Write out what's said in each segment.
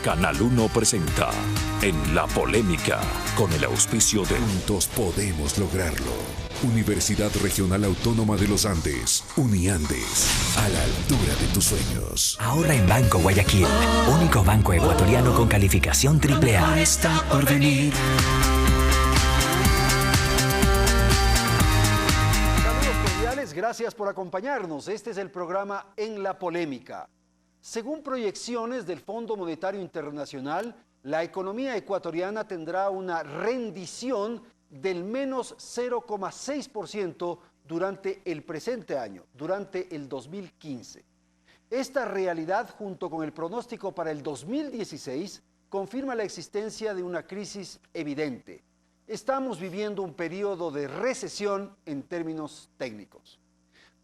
Canal 1 presenta En la Polémica, con el auspicio de Juntos podemos lograrlo. Universidad Regional Autónoma de los Andes, Uniandes, a la altura de tus sueños. Ahorra en Banco Guayaquil, único banco ecuatoriano con calificación AAA. Está por venir. Saludos cordiales, gracias por acompañarnos. Este es el programa En la Polémica. Según proyecciones del Fondo Monetario Internacional, la economía ecuatoriana tendrá una rendición del menos 0,6% durante el presente año, durante el 2015. Esta realidad, junto con el pronóstico para el 2016, confirma la existencia de una crisis evidente. Estamos viviendo un periodo de recesión en términos técnicos.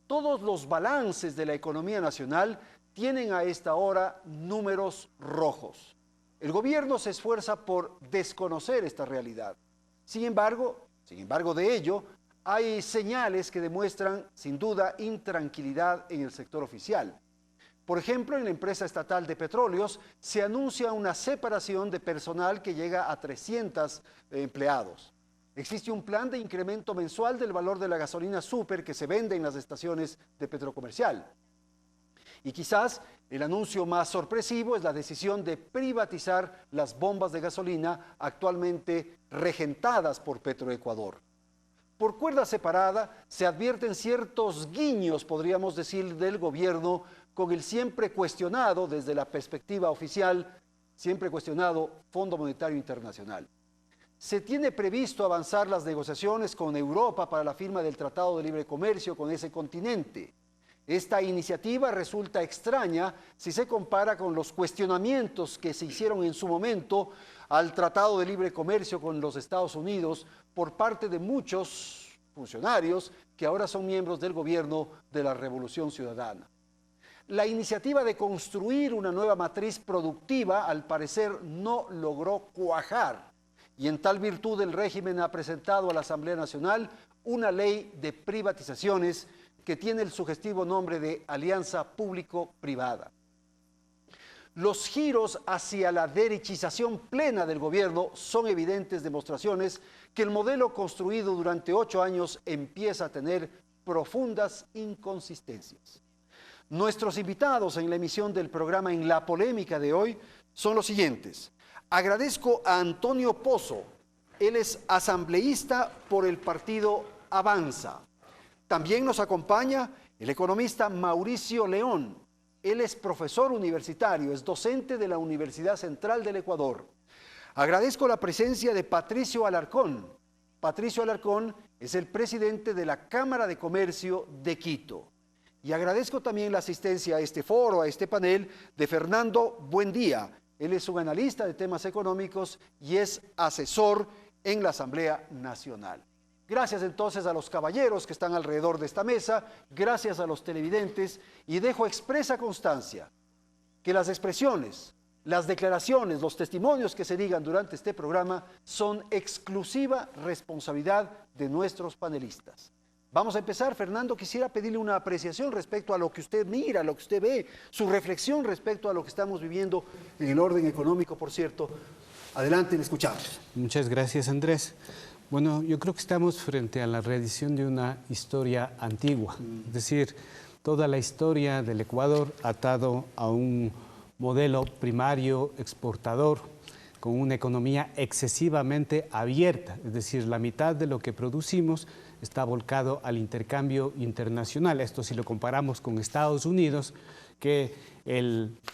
Todos los balances de la economía nacional tienen a esta hora números rojos. El gobierno se esfuerza por desconocer esta realidad. Sin embargo de ello, hay señales que demuestran, sin duda, intranquilidad en el sector oficial. Por ejemplo, en la empresa estatal de petróleos se anuncia una separación de personal que llega a 300 empleados. Existe un plan de incremento mensual del valor de la gasolina súper que se vende en las estaciones de Petrocomercial. Y quizás el anuncio más sorpresivo es la decisión de privatizar las bombas de gasolina actualmente regentadas por Petroecuador. Por cuerda separada se advierten ciertos guiños, podríamos decir, del gobierno con el siempre cuestionado, desde la perspectiva oficial, siempre cuestionado Fondo Monetario Internacional. Se tiene previsto avanzar las negociaciones con Europa para la firma del Tratado de Libre Comercio con ese continente. Esta iniciativa resulta extraña si se compara con los cuestionamientos que se hicieron en su momento al Tratado de Libre Comercio con los Estados Unidos por parte de muchos funcionarios que ahora son miembros del gobierno de la Revolución Ciudadana. La iniciativa de construir una nueva matriz productiva, al parecer, no logró cuajar, y en tal virtud el régimen ha presentado a la Asamblea Nacional una ley de privatizaciones que tiene el sugestivo nombre de Alianza Público-Privada. Los giros hacia la derechización plena del gobierno son evidentes demostraciones que el modelo construido durante 8 años empieza a tener profundas inconsistencias. Nuestros invitados en la emisión del programa En la Polémica de hoy son los siguientes. Agradezco a Antonio Pozo, él es asambleísta por el partido Avanza. También nos acompaña el economista Mauricio León. Él es profesor universitario, es docente de la Universidad Central del Ecuador. Agradezco la presencia de Patricio Alarcón. Patricio Alarcón es el presidente de la Cámara de Comercio de Quito. Y agradezco también la asistencia a este foro, a este panel, de Fernando Buendía. Él es un analista de temas económicos y es asesor en la Asamblea Nacional. Gracias entonces a los caballeros que están alrededor de esta mesa, gracias a los televidentes, y dejo expresa constancia que las expresiones, las declaraciones, los testimonios que se digan durante este programa son exclusiva responsabilidad de nuestros panelistas. Vamos a empezar. Fernando, quisiera pedirle una apreciación respecto a lo que usted mira, lo que usted ve, su reflexión respecto a lo que estamos viviendo en el orden económico, por cierto. Adelante, le escuchamos. Muchas gracias, Andrés. Bueno, yo creo que estamos frente a la reedición de una historia antigua, es decir, toda la historia del Ecuador atado a un modelo primario exportador con una economía excesivamente abierta, es decir, la mitad de lo que producimos está volcado al intercambio internacional. Esto si lo comparamos con Estados Unidos, que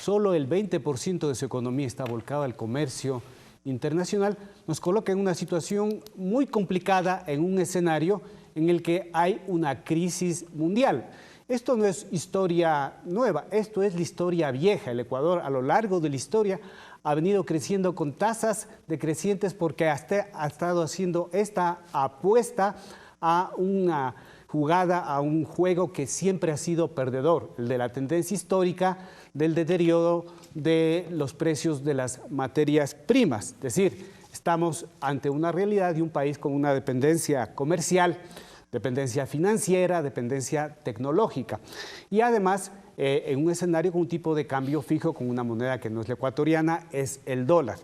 solo el 20% de su economía está volcado al comercio internacional, nos coloca en una situación muy complicada, en un escenario en el que hay una crisis mundial. Esto no es historia nueva, esto es la historia vieja. El Ecuador a lo largo de la historia ha venido creciendo con tasas decrecientes porque ha estado haciendo esta apuesta a una jugada, a un juego que siempre ha sido perdedor, el de la tendencia histórica del deterioro de los precios de las materias primas. Es decir, estamos ante una realidad de un país con una dependencia comercial, dependencia financiera, dependencia tecnológica. Y además en un escenario con un tipo de cambio fijo, con una moneda que no es la ecuatoriana, es el dólar.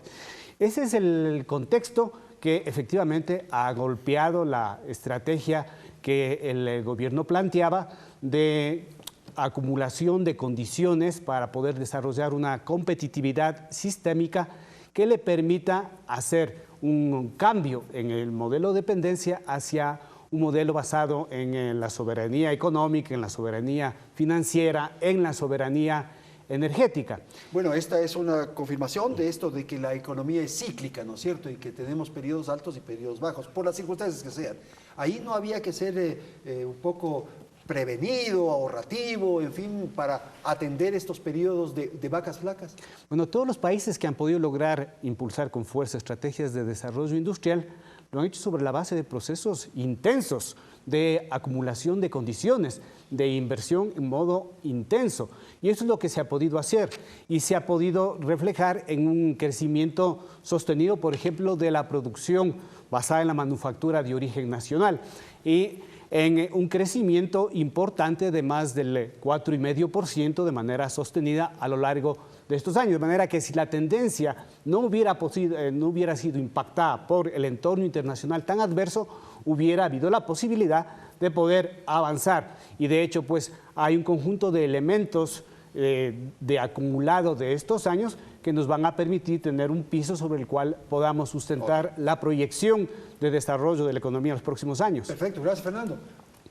Ese es el contexto que efectivamente ha golpeado la estrategia que el gobierno planteaba de acumulación de condiciones para poder desarrollar una competitividad sistémica que le permita hacer un cambio en el modelo de dependencia hacia un modelo basado en la soberanía económica, en la soberanía financiera, en la soberanía energética. Bueno, esta es una confirmación de esto de que la economía es cíclica, ¿no es cierto? Y que tenemos periodos altos y periodos bajos, por las circunstancias que sean. Ahí no había que ser un poco prevenido, ahorrativo, en fin, para atender estos periodos de vacas flacas. Bueno, todos los países que han podido lograr impulsar con fuerza estrategias de desarrollo industrial lo han hecho sobre la base de procesos intensos de acumulación de condiciones, de inversión en modo intenso. Y eso es lo que se ha podido hacer y se ha podido reflejar en un crecimiento sostenido, por ejemplo, de la producción basada en la manufactura de origen nacional y en un crecimiento importante de más del 4,5% de manera sostenida a lo largo de estos años. De manera que si la tendencia no hubiera sido impactada por el entorno internacional tan adverso, hubiera habido la posibilidad de poder avanzar. Y de hecho, pues hay un conjunto de elementos de acumulado de estos años que nos van a permitir tener un piso sobre el cual podamos sustentar la proyección de desarrollo de la economía en los próximos años. Perfecto, gracias Fernando.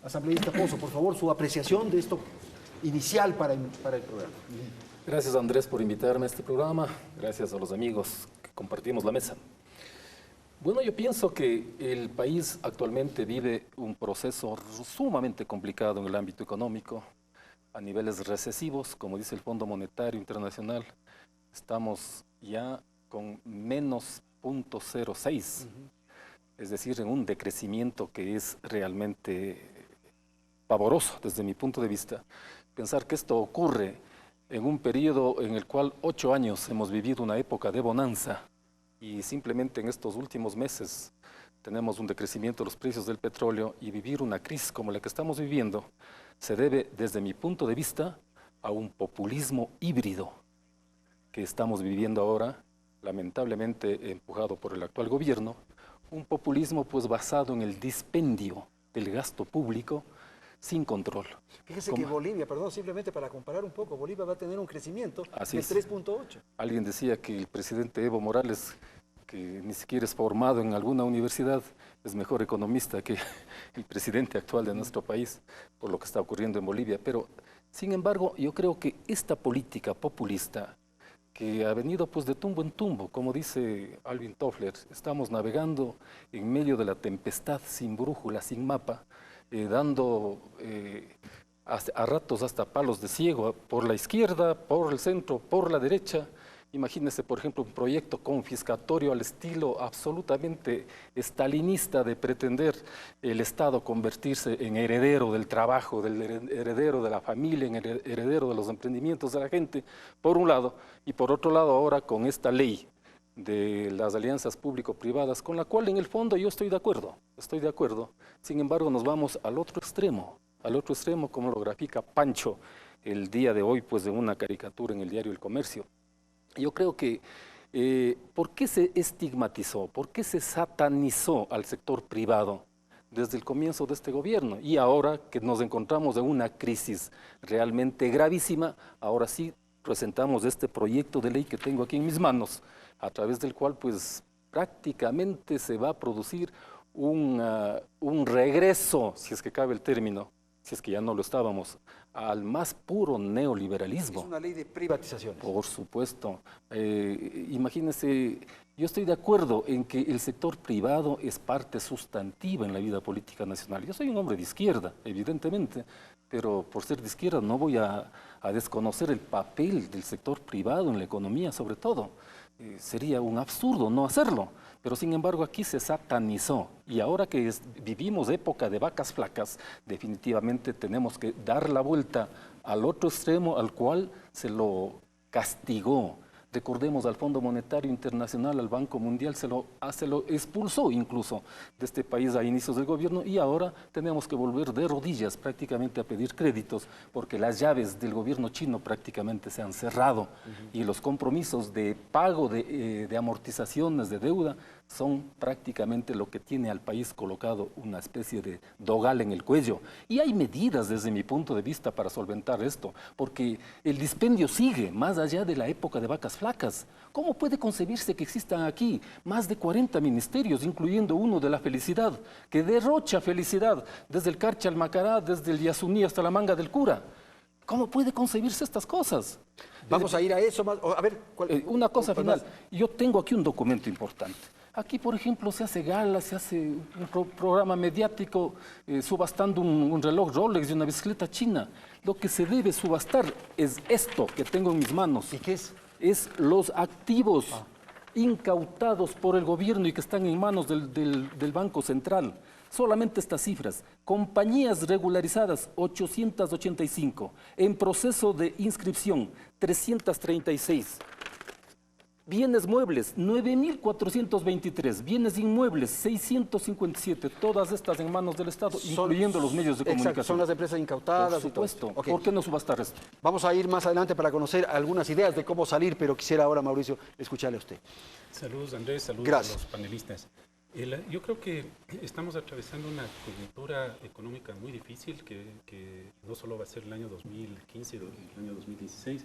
Asambleísta Pozo, por favor, su apreciación de esto inicial para el programa. Gracias Andrés por invitarme a este programa, gracias a los amigos que compartimos la mesa. Bueno, yo pienso que el país actualmente vive un proceso sumamente complicado en el ámbito económico, a niveles recesivos, como dice el Fondo Monetario Internacional, estamos ya con menos 0,06, es decir, en un decrecimiento que es realmente pavoroso desde mi punto de vista. Pensar que esto ocurre en un periodo en el cual 8 años hemos vivido una época de bonanza y simplemente en estos últimos meses tenemos un decrecimiento de los precios del petróleo y vivir una crisis como la que estamos viviendo se debe, desde mi punto de vista, a un populismo híbrido que estamos viviendo ahora, lamentablemente empujado por el actual gobierno, un populismo pues basado en el dispendio del gasto público sin control. Fíjese que Bolivia, perdón, simplemente para comparar un poco, Bolivia va a tener un crecimiento de 3,8. Alguien decía que el presidente Evo Morales, que ni siquiera es formado en alguna universidad, es mejor economista que el presidente actual de nuestro país, por lo que está ocurriendo en Bolivia. Pero, sin embargo, yo creo que esta política populista, que ha venido pues de tumbo en tumbo, como dice Alvin Toffler, estamos navegando en medio de la tempestad, sin brújula, sin mapa, dando a ratos hasta palos de ciego, por la izquierda, por el centro, por la derecha. Imagínense, por ejemplo, un proyecto confiscatorio al estilo absolutamente estalinista de pretender el Estado convertirse en heredero del trabajo, del heredero de la familia, en heredero de los emprendimientos de la gente, por un lado, y por otro lado ahora con esta ley de las alianzas público-privadas, con la cual en el fondo yo estoy de acuerdo, sin embargo nos vamos al otro extremo como lo grafica Pancho el día de hoy, pues de una caricatura en el diario El Comercio. Yo creo que, ¿por qué se estigmatizó, por qué se satanizó al sector privado desde el comienzo de este gobierno? Y ahora que nos encontramos en una crisis realmente gravísima, ahora sí presentamos este proyecto de ley que tengo aquí en mis manos, a través del cual pues prácticamente se va a producir un regreso, si es que cabe el término, si es que ya no lo estábamos, al más puro neoliberalismo. Es una ley de privatizaciones. Por supuesto. Imagínense, yo estoy de acuerdo en que el sector privado es parte sustantiva en la vida política nacional. Yo soy un hombre de izquierda, evidentemente, pero por ser de izquierda no voy a desconocer el papel del sector privado en la economía, sobre todo. Sería un absurdo no hacerlo. Pero sin embargo aquí se satanizó y ahora que vivimos época de vacas flacas, definitivamente tenemos que dar la vuelta al otro extremo al cual se lo castigó Recordemos al Fondo Monetario Internacional, al Banco Mundial, se lo expulsó incluso de este país a inicios del gobierno y ahora tenemos que volver de rodillas prácticamente a pedir créditos porque las llaves del gobierno chino prácticamente se han cerrado y los compromisos de pago de amortizaciones de deuda son prácticamente lo que tiene al país colocado una especie de dogal en el cuello. Y hay medidas desde mi punto de vista para solventar esto, porque el dispendio sigue más allá de la época de vacas flacas. ¿Cómo puede concebirse que existan aquí más de 40 ministerios, incluyendo uno de la felicidad, que derrocha felicidad desde el Carcha al Macará, desde el Yasuní hasta la Manga del Cura? ¿Cómo puede concebirse estas cosas? Vamos a ir a eso más. A ver, una cosa ¿cuál final. más? Yo tengo aquí un documento importante. Aquí, por ejemplo, se hace gala, se hace un programa mediático subastando un reloj Rolex y una bicicleta china. Lo que se debe subastar es esto que tengo en mis manos. ¿Y qué es? Es los activos incautados por el gobierno y que están en manos del Banco Central. Solamente estas cifras. Compañías regularizadas, 885. En proceso de inscripción, 336. Bienes muebles, 9.423. Bienes inmuebles, 657. Todas estas en manos del Estado, incluyendo los medios de comunicación. Exacto, son las empresas incautadas. Por supuesto. Y todo. ¿Por qué no subastar esto? Vamos a ir más adelante para conocer algunas ideas de cómo salir, pero quisiera ahora, Mauricio, escucharle a usted. Saludos, Andrés, saludos Gracias. a los panelistas. Yo creo que estamos atravesando una coyuntura económica muy difícil que no solo va a ser el año 2015, el año 2016.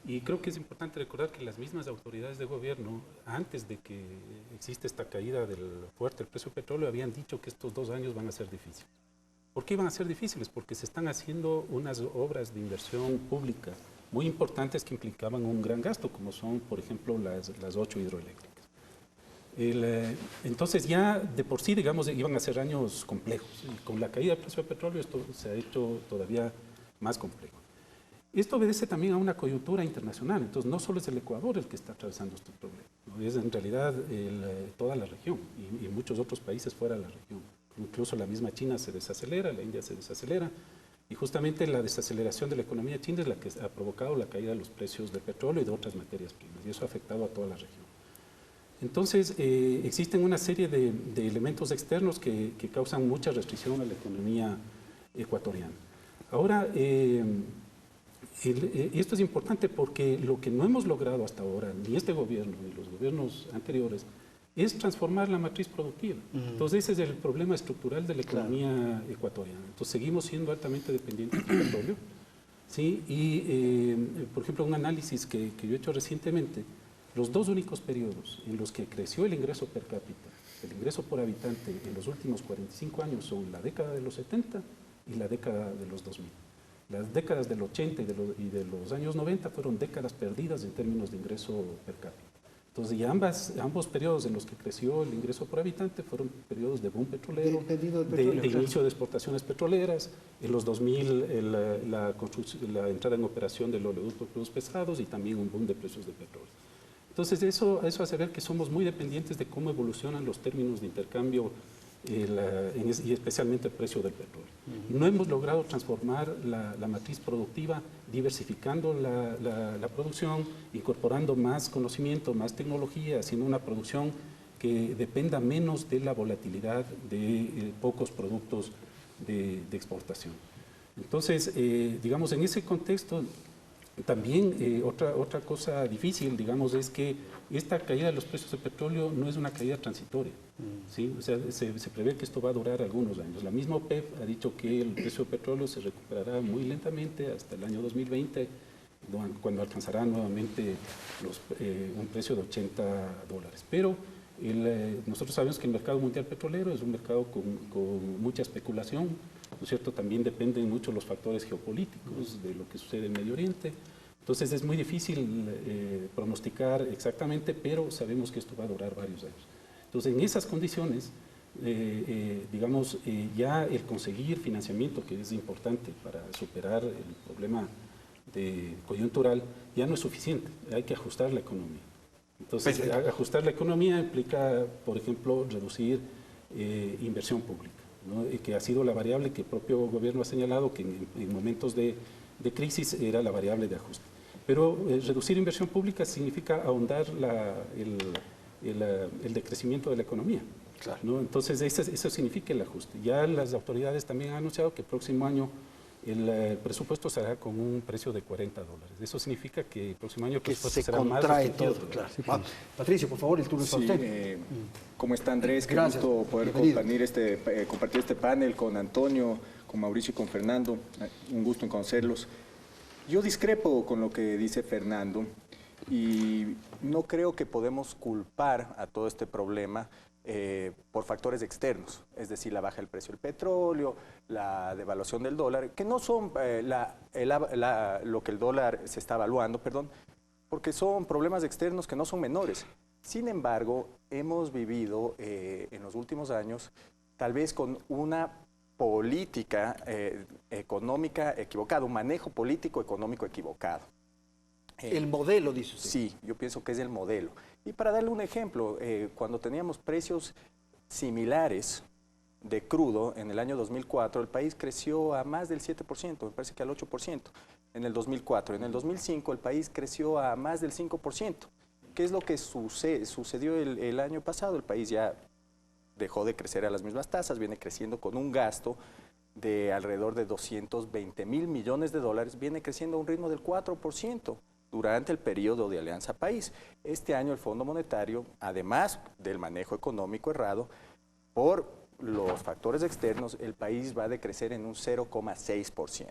Y creo que es importante recordar que las mismas autoridades de gobierno, antes de que exista esta caída fuerte del precio del petróleo, habían dicho que estos 2 años van a ser difíciles. ¿Por qué iban a ser difíciles? Porque se están haciendo unas obras de inversión pública muy importantes que implicaban un gran gasto, como son, por ejemplo, las 8 hidroeléctricas. Entonces ya de por sí, digamos, iban a ser años complejos. Y con la caída del precio del petróleo esto se ha hecho todavía más complejo. Esto obedece también a una coyuntura internacional, entonces no solo es el Ecuador el que está atravesando este problema, ¿no? Es en realidad toda la región y muchos otros países fuera de la región. Incluso la misma China se desacelera, la India se desacelera, y justamente la desaceleración de la economía china es la que ha provocado la caída de los precios del petróleo y de otras materias primas, y eso ha afectado a toda la región. Entonces, existen una serie de elementos externos que causan mucha restricción a la economía ecuatoriana. Ahora, esto es importante porque lo que no hemos logrado hasta ahora, ni este gobierno ni los gobiernos anteriores, es transformar la matriz productiva. Entonces ese es el problema estructural de la economía ecuatoriana. Entonces seguimos siendo altamente dependientes del petróleo. ¿Sí? Y, por ejemplo, un análisis que yo he hecho recientemente, los 2 únicos periodos en los que creció el ingreso per cápita, el ingreso por habitante en los últimos 45 años son la década de los 70 y la década de los 2000. Las décadas del 80 y de los años 90 fueron décadas perdidas en términos de ingreso per cápita. Entonces, y ambos periodos en los que creció el ingreso por habitante fueron periodos de boom petrolero, de inicio de exportaciones petroleras, en los 2000 la entrada en operación del oleoducto de crudos pesados y también un boom de precios de petróleo. Entonces, eso hace ver que somos muy dependientes de cómo evolucionan los términos de intercambio y especialmente el precio del petróleo. No hemos logrado transformar la matriz productiva, diversificando la producción, incorporando más conocimiento, más tecnología, haciendo una producción que dependa menos de la volatilidad de pocos productos de exportación. Entonces, digamos, en ese contexto, también otra cosa difícil, digamos, es que esta caída de los precios del petróleo no es una caída transitoria. ¿Sí? O sea, se prevé que esto va a durar algunos años. La misma OPEP ha dicho que el precio del petróleo se recuperará muy lentamente hasta el año 2020, cuando alcanzará nuevamente un precio de $80. Pero nosotros sabemos que el mercado mundial petrolero es un mercado con mucha especulación, ¿no es cierto? También dependen mucho los factores geopolíticos de lo que sucede en Medio Oriente. Entonces es muy difícil pronosticar exactamente, pero sabemos que esto va a durar varios años. Entonces en esas condiciones, digamos, ya el conseguir financiamiento, que es importante para superar el problema coyuntural, ya no es suficiente, hay que ajustar la economía. Entonces ajustar la economía implica, por ejemplo, reducir inversión pública, ¿no? Que ha sido la variable que el propio gobierno ha señalado que en momentos de crisis era la variable de ajuste. Pero reducir inversión pública significa ahondar el decrecimiento de la economía. Claro. ¿No? Entonces, eso significa el ajuste. Ya las autoridades también han anunciado que el próximo año el presupuesto será con un precio de $40. Eso significa que el próximo año el Que presupuesto se será más contrae restrictivo. todo, claro. Patricio, por favor, el turno es para usted. ¿Cómo está Andrés? Qué Gracias. gusto poder Bienvenido. compartir este panel con Antonio, con Mauricio y con Fernando. Un gusto en conocerlos. Yo discrepo con lo que dice Fernando y no creo que podemos culpar a todo este problema por factores externos, es decir, la baja del precio del petróleo, la devaluación del dólar, que no son lo que el dólar se está evaluando, porque son problemas externos que no son menores. Sin embargo, hemos vivido en los últimos años tal vez con una política económica equivocada, un manejo político económico equivocado. El modelo, dice usted. Sí, yo pienso que es el modelo. Y para darle un ejemplo, cuando teníamos precios similares de crudo en el año 2004, el país creció a más del 7%, me parece que al 8% en el 2004. En el 2005 el país creció a más del 5%. ¿Qué es lo que sucedió el año pasado? El país ya dejó de crecer a las mismas tasas, viene creciendo con un gasto de alrededor de 220.000 millones de dólares, viene creciendo a un ritmo del 4%. Durante el periodo de Alianza País. Este año el Fondo Monetario, además del manejo económico errado, por los factores externos, el país va a decrecer en un 0,6%.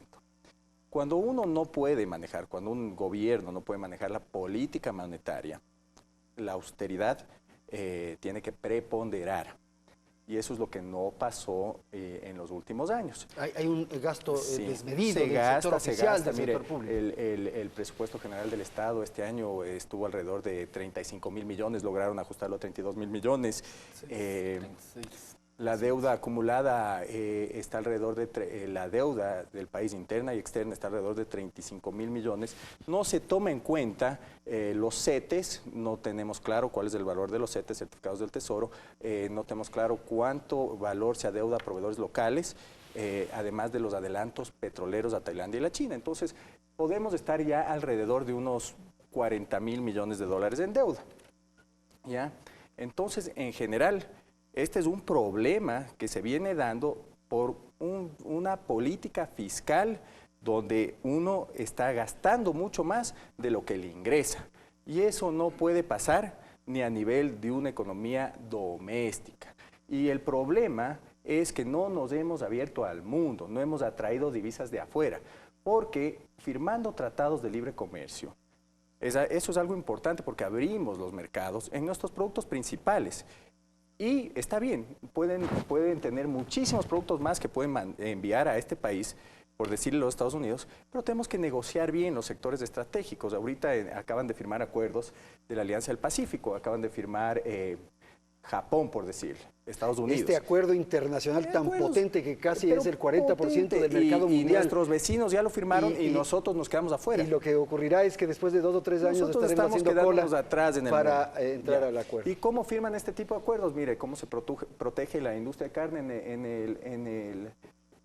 Cuando uno no puede manejar, cuando un gobierno no puede manejar la política monetaria, la austeridad tiene que preponderar. Y eso es lo que no pasó en los últimos años. Hay un gasto desmedido del gasta, sector oficial, del mire, sector público. El presupuesto general del Estado este año estuvo alrededor de 35.000 millones, lograron ajustarlo a 32.000 millones. 36. La deuda acumulada está alrededor de, la deuda del país interna y externa está alrededor de 35.000 millones. No se toma en cuenta los CETES, no tenemos claro cuál es el valor de los CETES, certificados del Tesoro, no tenemos claro cuánto valor se adeuda a proveedores locales, además de los adelantos petroleros a Tailandia y la China. Entonces, podemos estar ya alrededor de unos 40.000 millones de dólares en deuda. ¿Ya? Entonces, en general, este es un problema que se viene dando por una política fiscal donde uno está gastando mucho más de lo que le ingresa. Y eso no puede pasar ni a nivel de una economía doméstica. Y el problema es que no nos hemos abierto al mundo, no hemos atraído divisas de afuera, porque firmando tratados de libre comercio, eso es algo importante porque abrimos los mercados en nuestros productos principales. Y está bien, pueden tener muchísimos productos más que pueden enviar a este país, por decirlo a los Estados Unidos, pero tenemos que negociar bien los sectores estratégicos. Ahorita acaban de firmar acuerdos de la Alianza del Pacífico, acaban de firmar Japón, por decir, Estados Unidos. Este acuerdo internacional tan potente que casi es el 40% del mercado mundial. Y nuestros vecinos ya lo firmaron y nosotros nos quedamos afuera. Y lo que ocurrirá es que después de 2 o 3 años nosotros estaremos haciendo quedándonos cola atrás en el para mundo. entrar al acuerdo. ¿Y cómo firman este tipo de acuerdos? Mire, cómo se protege la industria de carne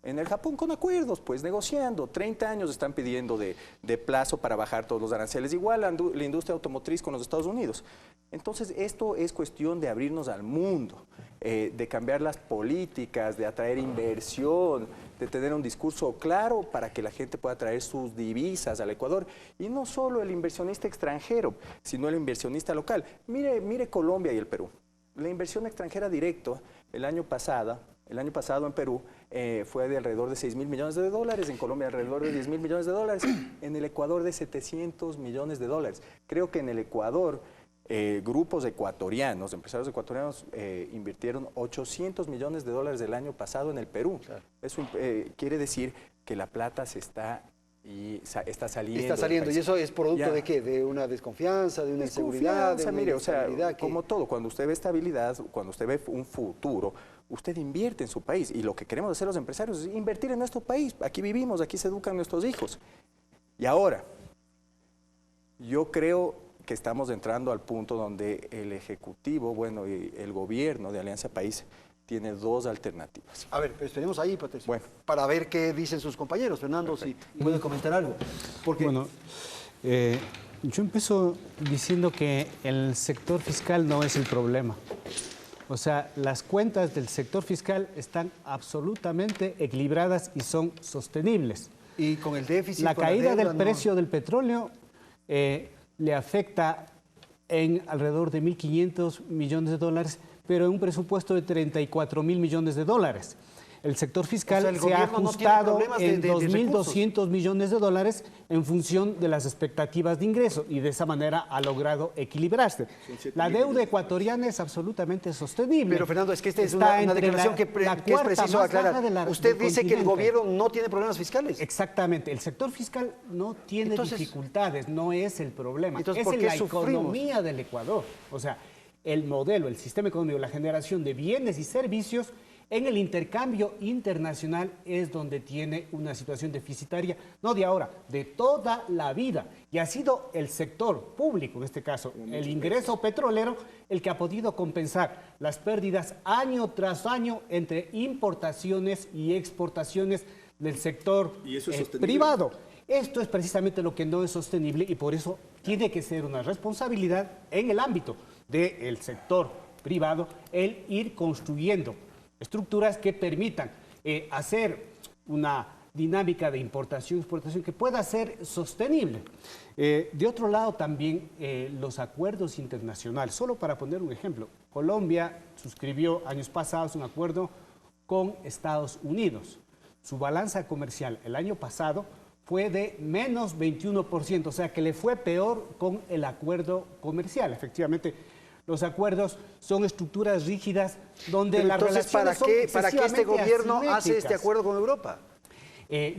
en el Japón con acuerdos, pues negociando. 30 años están pidiendo de plazo para bajar todos los aranceles. Igual la industria automotriz con los Estados Unidos. Entonces, esto es cuestión de abrirnos al mundo, de cambiar las políticas, de atraer inversión, de tener un discurso claro para que la gente pueda traer sus divisas al Ecuador. Y no solo el inversionista extranjero, sino el inversionista local. Mire Colombia y el Perú. La inversión extranjera directa el año pasado en Perú fue de alrededor de 6.000 millones de dólares, en Colombia alrededor de 10.000 millones de dólares, en el Ecuador de 700 millones de dólares. Creo que en el Ecuador grupos ecuatorianos, empresarios ecuatorianos invirtieron 800 millones de dólares el año pasado en el Perú. Claro. Eso quiere decir que la plata está saliendo. Está saliendo, y eso es producto de ¿qué? De una desconfianza, de una inseguridad, de una mire, o sea, como todo, cuando usted ve estabilidad, cuando usted ve un futuro, usted invierte en su país, y lo que queremos hacer los empresarios es invertir en nuestro país. Aquí vivimos, aquí se educan nuestros hijos. Y ahora, yo creo que estamos entrando al punto donde el Ejecutivo, bueno, y el gobierno de Alianza País tiene dos alternativas. A ver, pero esperemos ahí, Patricio, bueno, para ver qué dicen sus compañeros. Fernando, si puede comentar algo. Porque bueno, Yo empiezo diciendo que el sector fiscal no es el problema. O sea, las cuentas del sector fiscal están absolutamente equilibradas y son sostenibles. Y con el déficit, la caída del no... precio del petróleo le afecta en alrededor de 1.500 millones de dólares, pero en un presupuesto de 34.000 millones de dólares. El sector fiscal se ha ajustado en 2.200 millones de dólares en función de las expectativas de ingreso y de esa manera ha logrado equilibrarse. La deuda ecuatoriana es absolutamente sostenible. Pero Fernando, es que esta es una declaración que es preciso aclarar. Usted dice que el gobierno no tiene problemas fiscales. Exactamente. El sector fiscal no tiene dificultades, no es el problema. Entonces, es la economía del Ecuador. O sea, el modelo, el sistema económico, la generación de bienes y servicios en el intercambio internacional es donde tiene una situación deficitaria, no de ahora, de toda la vida. Y ha sido el sector público, en este caso, el ingreso petrolero, el que ha podido compensar las pérdidas año tras año entre importaciones y exportaciones del sector privado. Esto es precisamente lo que no es sostenible y por eso tiene que ser una responsabilidad en el ámbito del sector privado el ir construyendo estructuras que permitan hacer una dinámica de importación-exportación que pueda ser sostenible. De otro lado también los acuerdos internacionales. Solo para poner un ejemplo, Colombia suscribió años pasados un acuerdo con Estados Unidos. Su balanza comercial el año pasado fue de menos 21%, o sea que le fue peor con el acuerdo comercial. Efectivamente, los acuerdos son estructuras rígidas donde las relaciones son excesivamente ¿para qué este gobierno hace asimétricas. este acuerdo con Europa?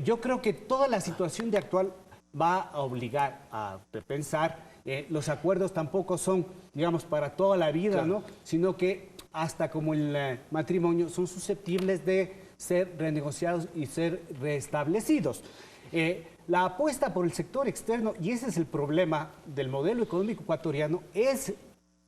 Yo creo que toda la situación de actual va a obligar a repensar. Los acuerdos tampoco son, digamos, para toda la vida, claro, ¿no? Sino que hasta como el matrimonio son susceptibles de ser renegociados y ser restablecidos. La apuesta por el sector externo, y ese es el problema del modelo económico ecuatoriano, es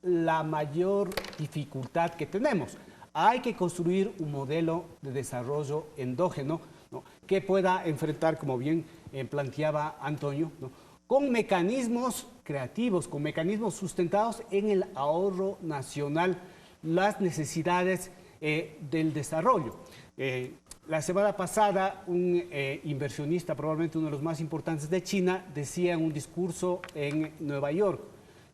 la mayor dificultad que tenemos. Hay que construir un modelo de desarrollo endógeno, ¿no?, que pueda enfrentar, como bien planteaba Antonio, ¿no?, con mecanismos creativos, con mecanismos sustentados en el ahorro nacional, las necesidades del desarrollo. La semana pasada, un inversionista, probablemente uno de los más importantes de China, decía en un discurso en Nueva York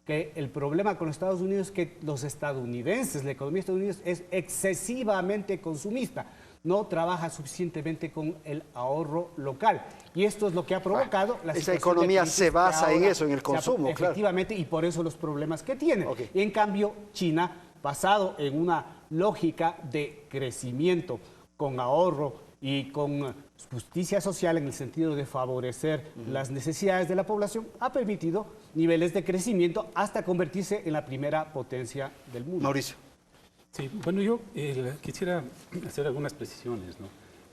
que el problema con Estados Unidos es que los estadounidenses, la economía estadounidense es excesivamente consumista, no trabaja suficientemente con el ahorro local. Y esto es lo que ha provocado la esa economía se basa en eso, en el consumo, efectivamente, claro. Y por eso los problemas que tiene. Okay. Y en cambio, China, basado en una lógica de crecimiento con ahorro y con justicia social en el sentido de favorecer las necesidades de la población, ha permitido niveles de crecimiento hasta convertirse en la primera potencia del mundo. Mauricio. Sí, bueno, yo quisiera hacer algunas precisiones, ¿no?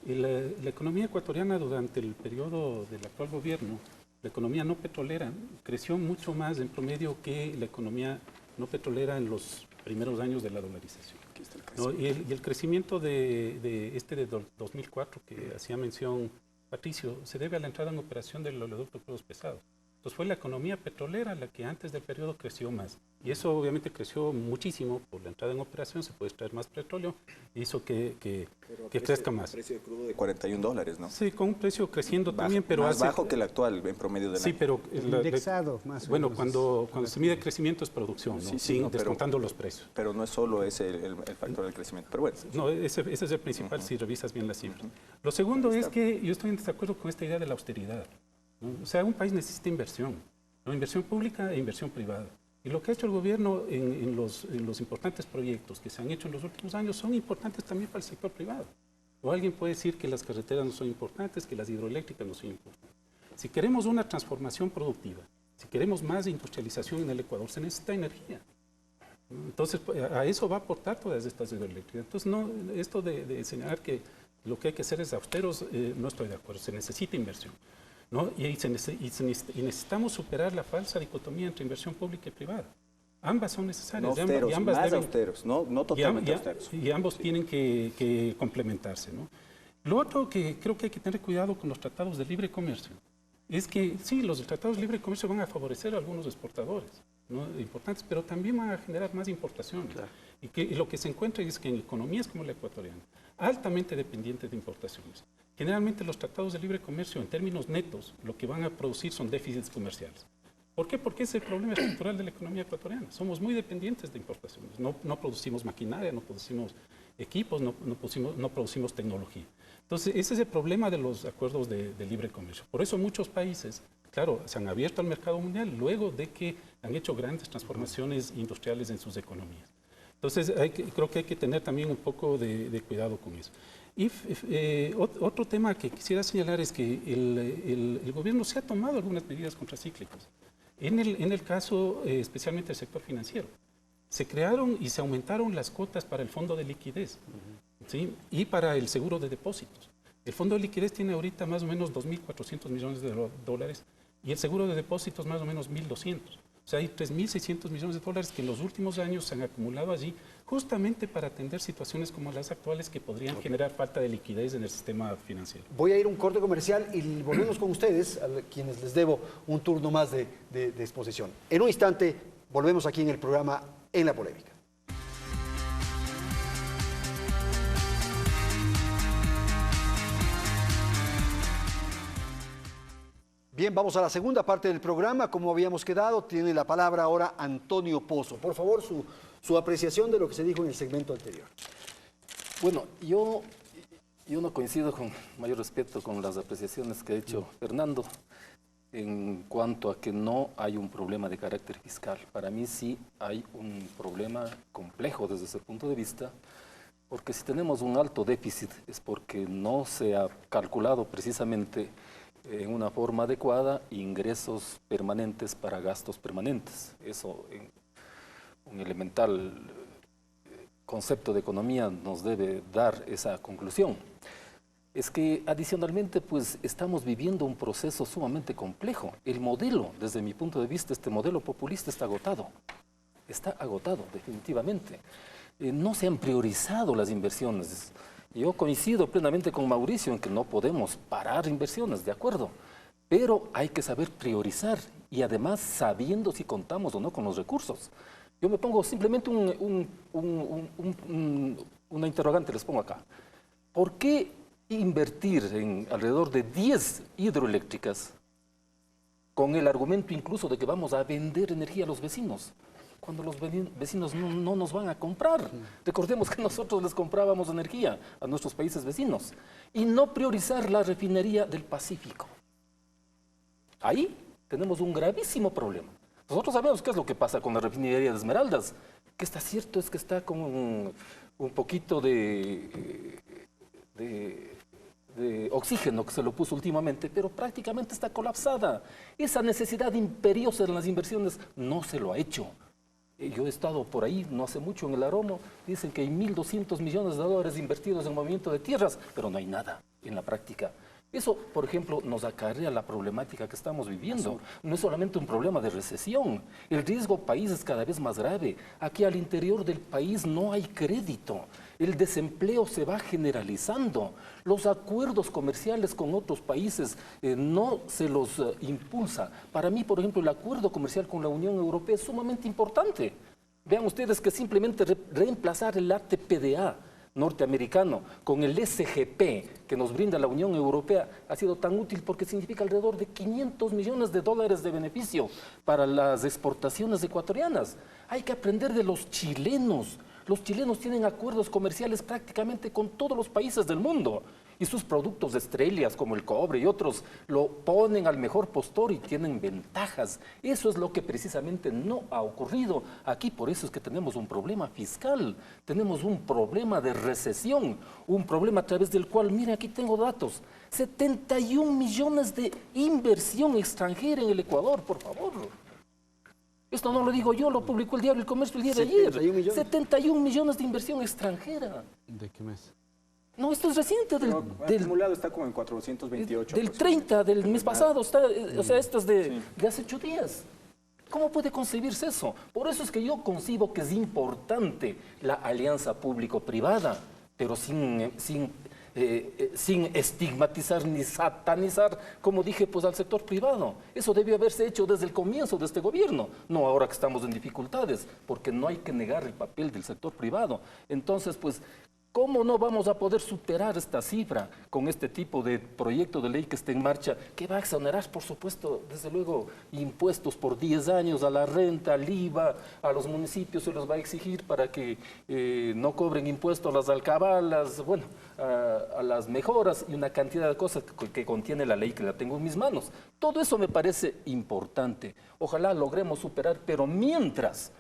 La economía ecuatoriana durante el periodo del actual gobierno, la economía no petrolera, creció mucho más en promedio que la economía no petrolera en los primeros años de la dolarización. ¿No? Y el crecimiento de 2004, que hacía mención Patricio, se debe a la entrada en operación del oleoducto de crudos pesados. Entonces fue la economía petrolera la que antes del periodo creció más. Y eso obviamente creció muchísimo por la entrada en operación, se puede extraer más petróleo, hizo que crezca más. Precio de crudo de $41, ¿no? Sí, con un precio creciendo también, pero más bajo que el actual en promedio del año. pero indexado más. Bueno, cuando se mide crecimiento es producción, ¿no? Sí, descontando los precios. Pero no es solo ese el factor del crecimiento. Pero bueno. No, ese es el principal si revisas bien las cifras. Lo segundo es que yo estoy en desacuerdo con esta idea de la austeridad, ¿no? O sea, un país necesita inversión, ¿no? Inversión pública e inversión privada. Y lo que ha hecho el gobierno en los importantes proyectos que se han hecho en los últimos años son importantes también para el sector privado. O alguien puede decir que las carreteras no son importantes, que las hidroeléctricas no son importantes. Si queremos una transformación productiva, si queremos más industrialización en el Ecuador, se necesita energía. Entonces, a eso va a aportar todas estas hidroeléctricas. Entonces, no, esto de señalar que lo que hay que hacer es austeros, no estoy de acuerdo, se necesita inversión, ¿no? Y necesitamos superar la falsa dicotomía entre inversión pública y privada. Ambas son necesarias. No austeros, y ambas más austeros, no totalmente austeros. Y ambos tienen que complementarse, ¿no? Lo otro que creo que hay que tener cuidado con los tratados de libre comercio es que sí, los tratados de libre comercio van a favorecer a algunos exportadores, ¿no?, importantes, pero también van a generar más importaciones. Claro. Y lo que se encuentra es que en economías como la ecuatoriana, altamente dependientes de importaciones, generalmente los tratados de libre comercio en términos netos lo que van a producir son déficits comerciales. ¿Por qué? Porque es el problema estructural de la economía ecuatoriana. Somos muy dependientes de importaciones. No producimos maquinaria, no producimos equipos, no producimos tecnología. Entonces, ese es el problema de los acuerdos de libre comercio. Por eso muchos países, claro, se han abierto al mercado mundial luego de que han hecho grandes transformaciones industriales en sus economías. Entonces, creo que hay que tener también un poco de cuidado con eso. Y otro tema que quisiera señalar es que el gobierno se ha tomado algunas medidas contracíclicas. En el caso especialmente del sector financiero, se crearon y se aumentaron las cuotas para el fondo de liquidez, ¿sí?, y para el seguro de depósitos. El fondo de liquidez tiene ahorita más o menos 2.400 millones de dólares y el seguro de depósitos más o menos 1.200. O sea, hay 3.600 millones de dólares que en los últimos años se han acumulado allí justamente para atender situaciones como las actuales que podrían generar falta de liquidez en el sistema financiero. Voy a ir a un corte comercial y volvemos con ustedes, a quienes les debo un turno más de exposición. En un instante volvemos aquí en el programa En la Polémica. Bien, vamos a la segunda parte del programa. Como habíamos quedado, tiene la palabra ahora Antonio Pozo. Por favor, su apreciación de lo que se dijo en el segmento anterior. Bueno, yo no coincido con mayor respeto con las apreciaciones que ha hecho Fernando en cuanto a que no hay un problema de carácter fiscal. Para mí sí hay un problema complejo desde ese punto de vista, porque si tenemos un alto déficit es porque no se ha calculado precisamente en una forma adecuada ingresos permanentes para gastos permanentes. Eso, un elemental concepto de economía nos debe dar esa conclusión. Es que adicionalmente pues estamos viviendo un proceso sumamente complejo. El modelo, desde mi punto de vista, este modelo populista está agotado definitivamente. No se han priorizado las inversiones. Yo coincido plenamente con Mauricio en que no podemos parar inversiones, de acuerdo, pero hay que saber priorizar y además sabiendo si contamos o no con los recursos. Yo me pongo simplemente una interrogante, les pongo acá. ¿Por qué invertir en alrededor de 10 hidroeléctricas con el argumento incluso de que vamos a vender energía a los vecinos, cuando los vecinos no nos van a comprar? Recordemos que nosotros les comprábamos energía a nuestros países vecinos. Y no priorizar la refinería del Pacífico. Ahí tenemos un gravísimo problema. Nosotros sabemos qué es lo que pasa con la refinería de Esmeraldas, que está cierto es que está con un poquito de oxígeno que se lo puso últimamente, pero prácticamente está colapsada. Esa necesidad imperiosa en las inversiones no se lo ha hecho. Yo he estado por ahí no hace mucho en el Aromo, dicen que hay 1.200 millones de dólares invertidos en movimiento de tierras, pero no hay nada en la práctica. Eso, por ejemplo, nos acarrea la problemática que estamos viviendo. No es solamente un problema de recesión, el riesgo país es cada vez más grave. Aquí al interior del país no hay crédito, el desempleo se va generalizando, los acuerdos comerciales con otros países no se los impulsa. Para mí, por ejemplo, el acuerdo comercial con la Unión Europea es sumamente importante. Vean ustedes que simplemente reemplazar el ATPDA norteamericano con el SGP que nos brinda la Unión Europea ha sido tan útil porque significa alrededor de 500 millones de dólares de beneficio para las exportaciones ecuatorianas. Hay que aprender de los chilenos. Los chilenos tienen acuerdos comerciales prácticamente con todos los países del mundo y sus productos estrellas como el cobre y otros lo ponen al mejor postor y tienen ventajas. Eso es lo que precisamente no ha ocurrido aquí, por eso es que tenemos un problema fiscal, tenemos un problema de recesión, un problema a través del cual, miren, aquí tengo datos, 71 millones de inversión extranjera en el Ecuador, por favor. Esto no lo digo yo, lo publicó el diario El Comercio el día de ayer. 71 millones de inversión extranjera. ¿De qué mes? No, esto es reciente. El acumulado está como en 428. Del 30 del mes pasado, está, o sea, esto es de hace 8 días. ¿Cómo puede concebirse eso? Por eso es que yo concibo que es importante la alianza público-privada, pero sin sin estigmatizar ni satanizar, como dije, pues al sector privado. Eso debió haberse hecho desde el comienzo de este gobierno, no ahora que estamos en dificultades, porque no hay que negar el papel del sector privado. Entonces, pues, ¿cómo no vamos a poder superar esta cifra con este tipo de proyecto de ley que está en marcha, que va a exonerar, por supuesto, desde luego, impuestos por 10 años a la renta, al IVA, a los municipios se los va a exigir para que no cobren impuestos a las alcabalas, bueno, a las mejoras y una cantidad de cosas que contiene la ley que la tengo en mis manos? Todo eso me parece importante. Ojalá logremos superar, pero mientras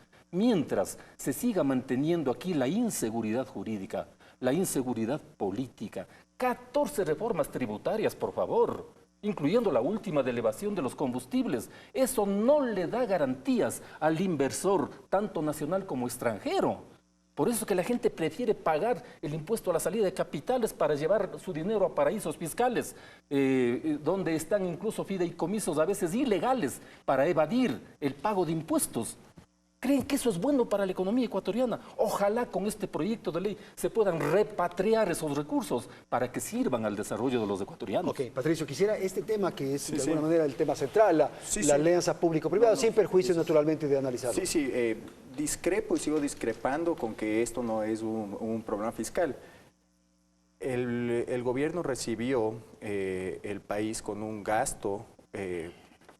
se siga manteniendo aquí la inseguridad jurídica, la inseguridad política, 14 reformas tributarias, por favor, incluyendo la última de elevación de los combustibles. Eso no le da garantías al inversor, tanto nacional como extranjero. Por eso es que la gente prefiere pagar el impuesto a la salida de capitales para llevar su dinero a paraísos fiscales, donde están incluso fideicomisos a veces ilegales para evadir el pago de impuestos. ¿Creen que eso es bueno para la economía ecuatoriana? Ojalá con este proyecto de ley se puedan repatriar esos recursos para que sirvan al desarrollo de los ecuatorianos. Ok, Patricio, quisiera este tema que es de alguna manera el tema central, la alianza público-privada, sin perjuicio naturalmente de analizarlo. Discrepo y sigo discrepando con que esto no es un problema fiscal. El gobierno recibió el país con un gasto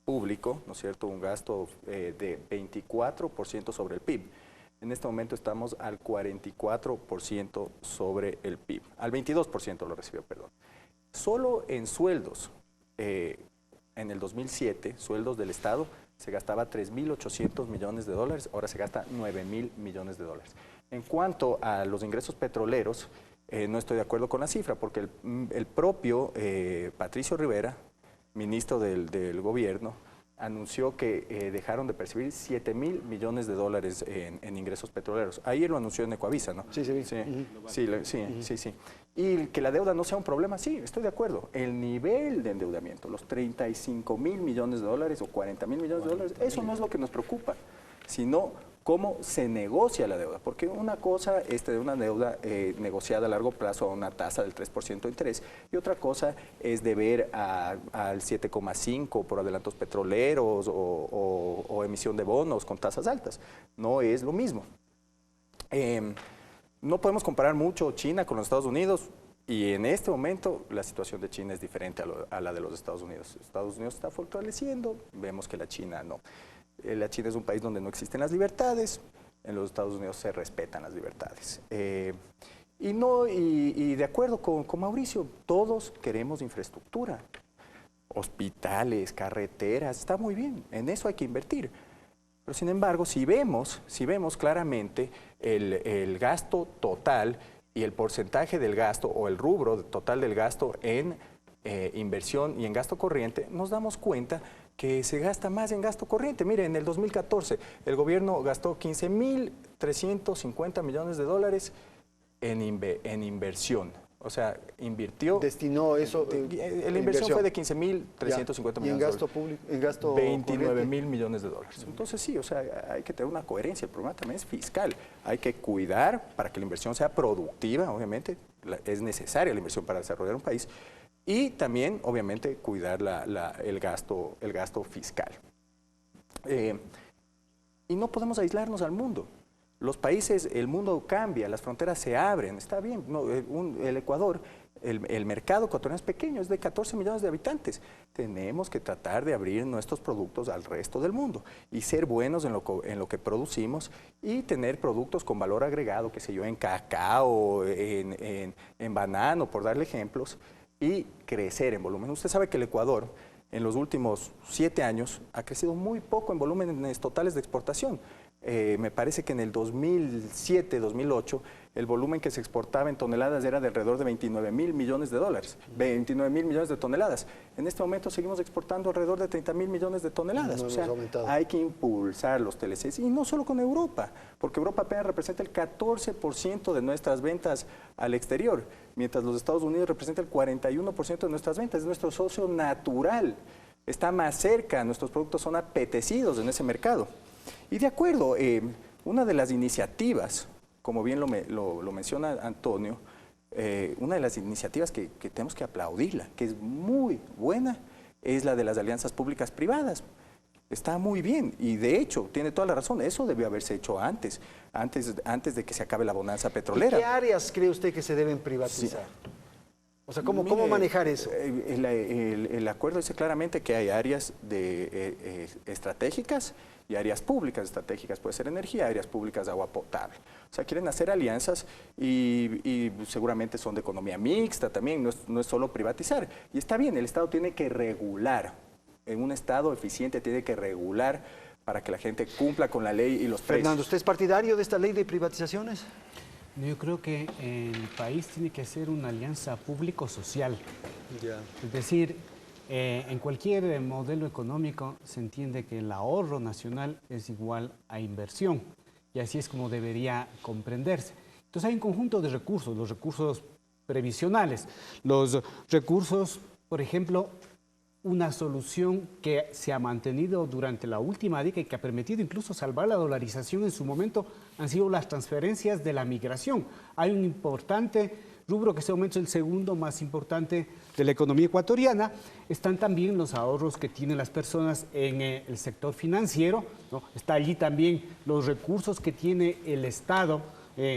público, ¿no es cierto?, un gasto de 24% sobre el PIB. En este momento estamos al 44% sobre el PIB, al 22% lo recibió, perdón. Solo en sueldos, en el 2007, sueldos del Estado, se gastaba 3.800 millones de dólares, ahora se gasta 9.000 millones de dólares. En cuanto a los ingresos petroleros, no estoy de acuerdo con la cifra, porque el propio Patricio Rivera, ministro del gobierno, anunció que dejaron de percibir 7.000 millones de dólares en ingresos petroleros. Ahí lo anunció en Ecuavisa, ¿no? Sí. Y que la deuda no sea un problema, sí, estoy de acuerdo. El nivel de endeudamiento, los 35.000 millones de dólares o 40.000 millones de dólares, eso no es lo que nos preocupa, sino cómo se negocia la deuda, porque una cosa es tener una deuda negociada a largo plazo a una tasa del 3% de interés, y otra cosa es deber al 7,5% por adelantos petroleros o emisión de bonos con tasas altas. No es lo mismo. No podemos comparar mucho China con los Estados Unidos, y en este momento la situación de China es diferente a la de los Estados Unidos. Estados Unidos está fortaleciendo, vemos que la China no. La China es un país donde no existen las libertades, en los Estados Unidos se respetan las libertades. Y de acuerdo con Mauricio, todos queremos infraestructura, hospitales, carreteras, está muy bien, en eso hay que invertir. Pero sin embargo, si vemos claramente el gasto total y el porcentaje del gasto o el rubro total del gasto en inversión y en gasto corriente, nos damos cuenta que se gasta más en gasto corriente. Mire, en el 2014 el gobierno gastó 15.350 millones de dólares en inversión. O sea, invirtió... Destinó eso... la inversión fue de 15.350 millones de dólares. ¿Y en gasto público? En gasto 29.000 millones de dólares. Entonces sí, o sea, hay que tener una coherencia. El problema también es fiscal. Hay que cuidar para que la inversión sea productiva, obviamente. Es necesaria la inversión para desarrollar un país. Y también, obviamente, cuidar el gasto fiscal. Y no podemos aislarnos al mundo. Los países, el mundo cambia, las fronteras se abren, está bien. No, el Ecuador, el mercado ecuatoriano es pequeño, es de 14 millones de habitantes. Tenemos que tratar de abrir nuestros productos al resto del mundo y ser buenos en lo que producimos y tener productos con valor agregado, qué sé yo, en cacao, en banano, por darle ejemplos, y crecer en volumen. Usted sabe que el Ecuador en los últimos 7 años ha crecido muy poco en volúmenes totales de exportación. Me parece que en el 2007, 2008, el volumen que se exportaba en toneladas era de alrededor de 29.000 millones de dólares, 29.000 millones de toneladas. En este momento seguimos exportando alrededor de 30.000 millones de toneladas. O sea, hay que impulsar los TLCs, y no solo con Europa, porque Europa apenas representa el 14% de nuestras ventas al exterior, mientras los Estados Unidos representan el 41% de nuestras ventas. Es nuestro socio natural, está más cerca, nuestros productos son apetecidos en ese mercado. Y de acuerdo, una de las iniciativas, como bien lo menciona Antonio, una de las iniciativas que tenemos que aplaudirla, que es muy buena, es la de las alianzas públicas-privadas. Está muy bien y de hecho tiene toda la razón, eso debió haberse hecho antes de que se acabe la bonanza petrolera. ¿Y qué áreas cree usted que se deben privatizar? Sí. O sea, ¿cómo manejar eso? El acuerdo dice claramente que hay áreas estratégicas y áreas públicas estratégicas, puede ser energía, áreas públicas de agua potable. O sea, quieren hacer alianzas y seguramente son de economía mixta también, no es solo privatizar. Y está bien, el Estado tiene que regular. En un Estado eficiente tiene que regular para que la gente cumpla con la ley y los precios. Fernando, ¿usted es partidario de esta ley de privatizaciones? Yo creo que el país tiene que hacer una alianza público-social. Es decir, en cualquier modelo económico se entiende que el ahorro nacional es igual a inversión y así es como debería comprenderse. Entonces hay un conjunto de recursos, los recursos previsionales, los recursos, por ejemplo, una solución que se ha mantenido durante la última década y que ha permitido incluso salvar la dolarización en su momento han sido las transferencias de la migración. Hay un importante rubro que en este momento es el segundo más importante de la economía ecuatoriana. Están también los ahorros que tienen las personas en el sector financiero, ¿no? Está allí también los recursos que tiene el Estado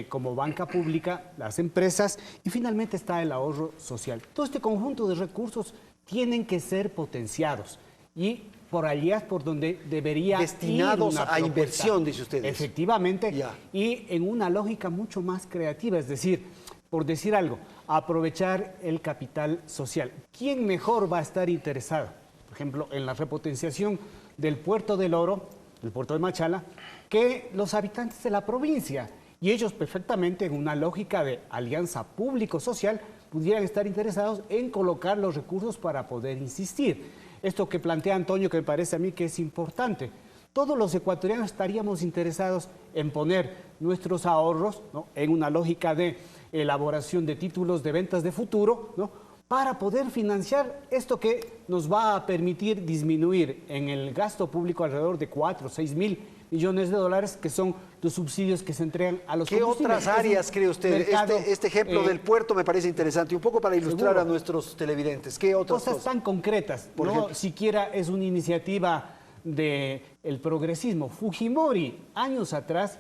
como banca pública, las empresas y finalmente está el ahorro social. Todo este conjunto de recursos tienen que ser potenciados y por allí es por donde debería destinados a inversión, dice usted. Efectivamente, y en una lógica mucho más creativa, es decir, por decir algo, aprovechar el capital social. ¿Quién mejor va a estar interesado, por ejemplo, en la repotenciación del Puerto del Oro, del Puerto de Machala, que los habitantes de la provincia? Y ellos perfectamente en una lógica de alianza público-social pudieran estar interesados en colocar los recursos para poder insistir. Esto que plantea Antonio, que me parece a mí que es importante. Todos los ecuatorianos estaríamos interesados en poner nuestros ahorros, ¿no?, en una lógica de elaboración de títulos de ventas de futuro, ¿no?, para poder financiar esto que nos va a permitir disminuir en el gasto público alrededor de 4 o 6 mil millones de dólares, que son los subsidios que se entregan a los combustibles. ¿Qué otras áreas cree usted? Mercado, este ejemplo del puerto me parece interesante, y un poco para ilustrar seguro, a nuestros televidentes. ¿Qué otras cosas tan concretas? Por ejemplo, siquiera es una iniciativa del progresismo. Fujimori, años atrás,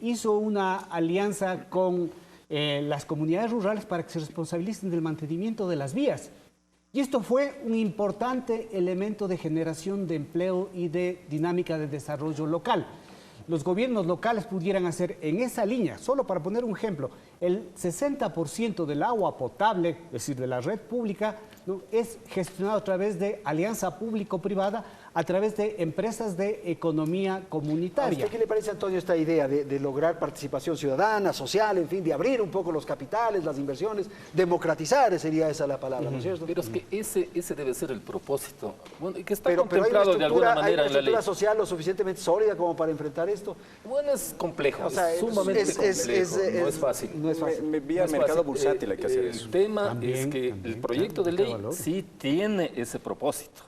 hizo una alianza con las comunidades rurales para que se responsabilicen del mantenimiento de las vías. Y esto fue un importante elemento de generación de empleo y de dinámica de desarrollo local. Los gobiernos locales pudieran hacer en esa línea, solo para poner un ejemplo, el 60% del agua potable, es decir, de la red pública, ¿no?, es gestionado a través de alianza público-privada, a través de empresas de economía comunitaria. ¿A usted qué le parece, Antonio, esta idea de lograr participación ciudadana, social, en fin, de abrir un poco los capitales, las inversiones, democratizar sería esa la palabra, ¿no es cierto? Pero es que ese debe ser el propósito, bueno, que está contemplado de alguna manera en la ley. ¿Hay una estructura social lo suficientemente sólida como para enfrentar esto? Bueno, es complejo, o sea, es sumamente complejo, no es fácil. No es fácil. Vía el mercado bursátil hay que hacer eso. El tema es que el proyecto de ley sí tiene ese propósito.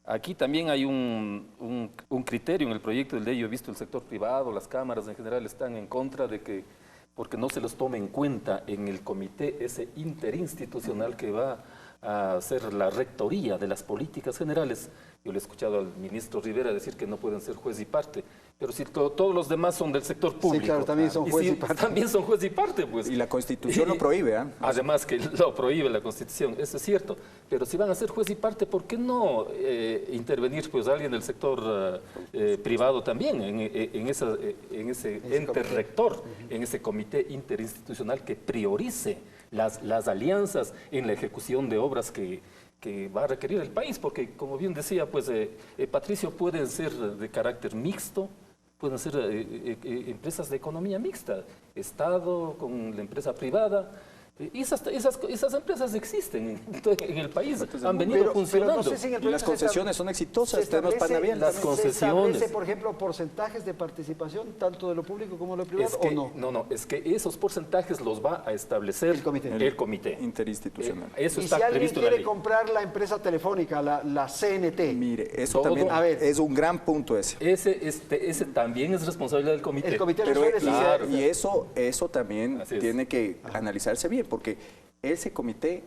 Aquí también hay un criterio en el proyecto de ley. Yo he visto el sector privado, las cámaras en general están en contra de que, porque no se los tome en cuenta en el comité ese interinstitucional que va a hacer la rectoría de las políticas generales. Yo le he escuchado al ministro Rivera decir que no pueden ser juez y parte, pero si todos los demás son del sector público. Sí, claro, también son juez y parte. También son juez y parte, pues. Y la Constitución lo prohíbe, ¿eh? Además que lo prohíbe la Constitución, eso es cierto, pero si van a ser juez y parte, ¿por qué no intervenir pues alguien del sector privado también en ese ente rector, en ese comité interinstitucional que priorice las alianzas en la ejecución de obras que va a requerir el país? Porque, como bien decía, pues Patricio, pueden ser de carácter mixto, pueden ser empresas de economía mixta, Estado con la empresa privada. Y esas empresas existen en el país, han venido funcionando. Pero no sé si en el y las concesiones son exitosas, tenemos Panavial. Las concesiones. ¿Se establece, por ejemplo, porcentajes de participación, tanto de lo público como de lo privado, o no? No, es que esos porcentajes los va a establecer el comité interinstitucional. Eso y está si alguien previsto en la quiere ley. comprar la empresa telefónica, la CNT. Mire, eso también es un gran punto ese. Ese también es responsabilidad del comité. El comité pero resuelve, claro, sí, y eso también tiene que analizarse bien. intervenir, porque ese comité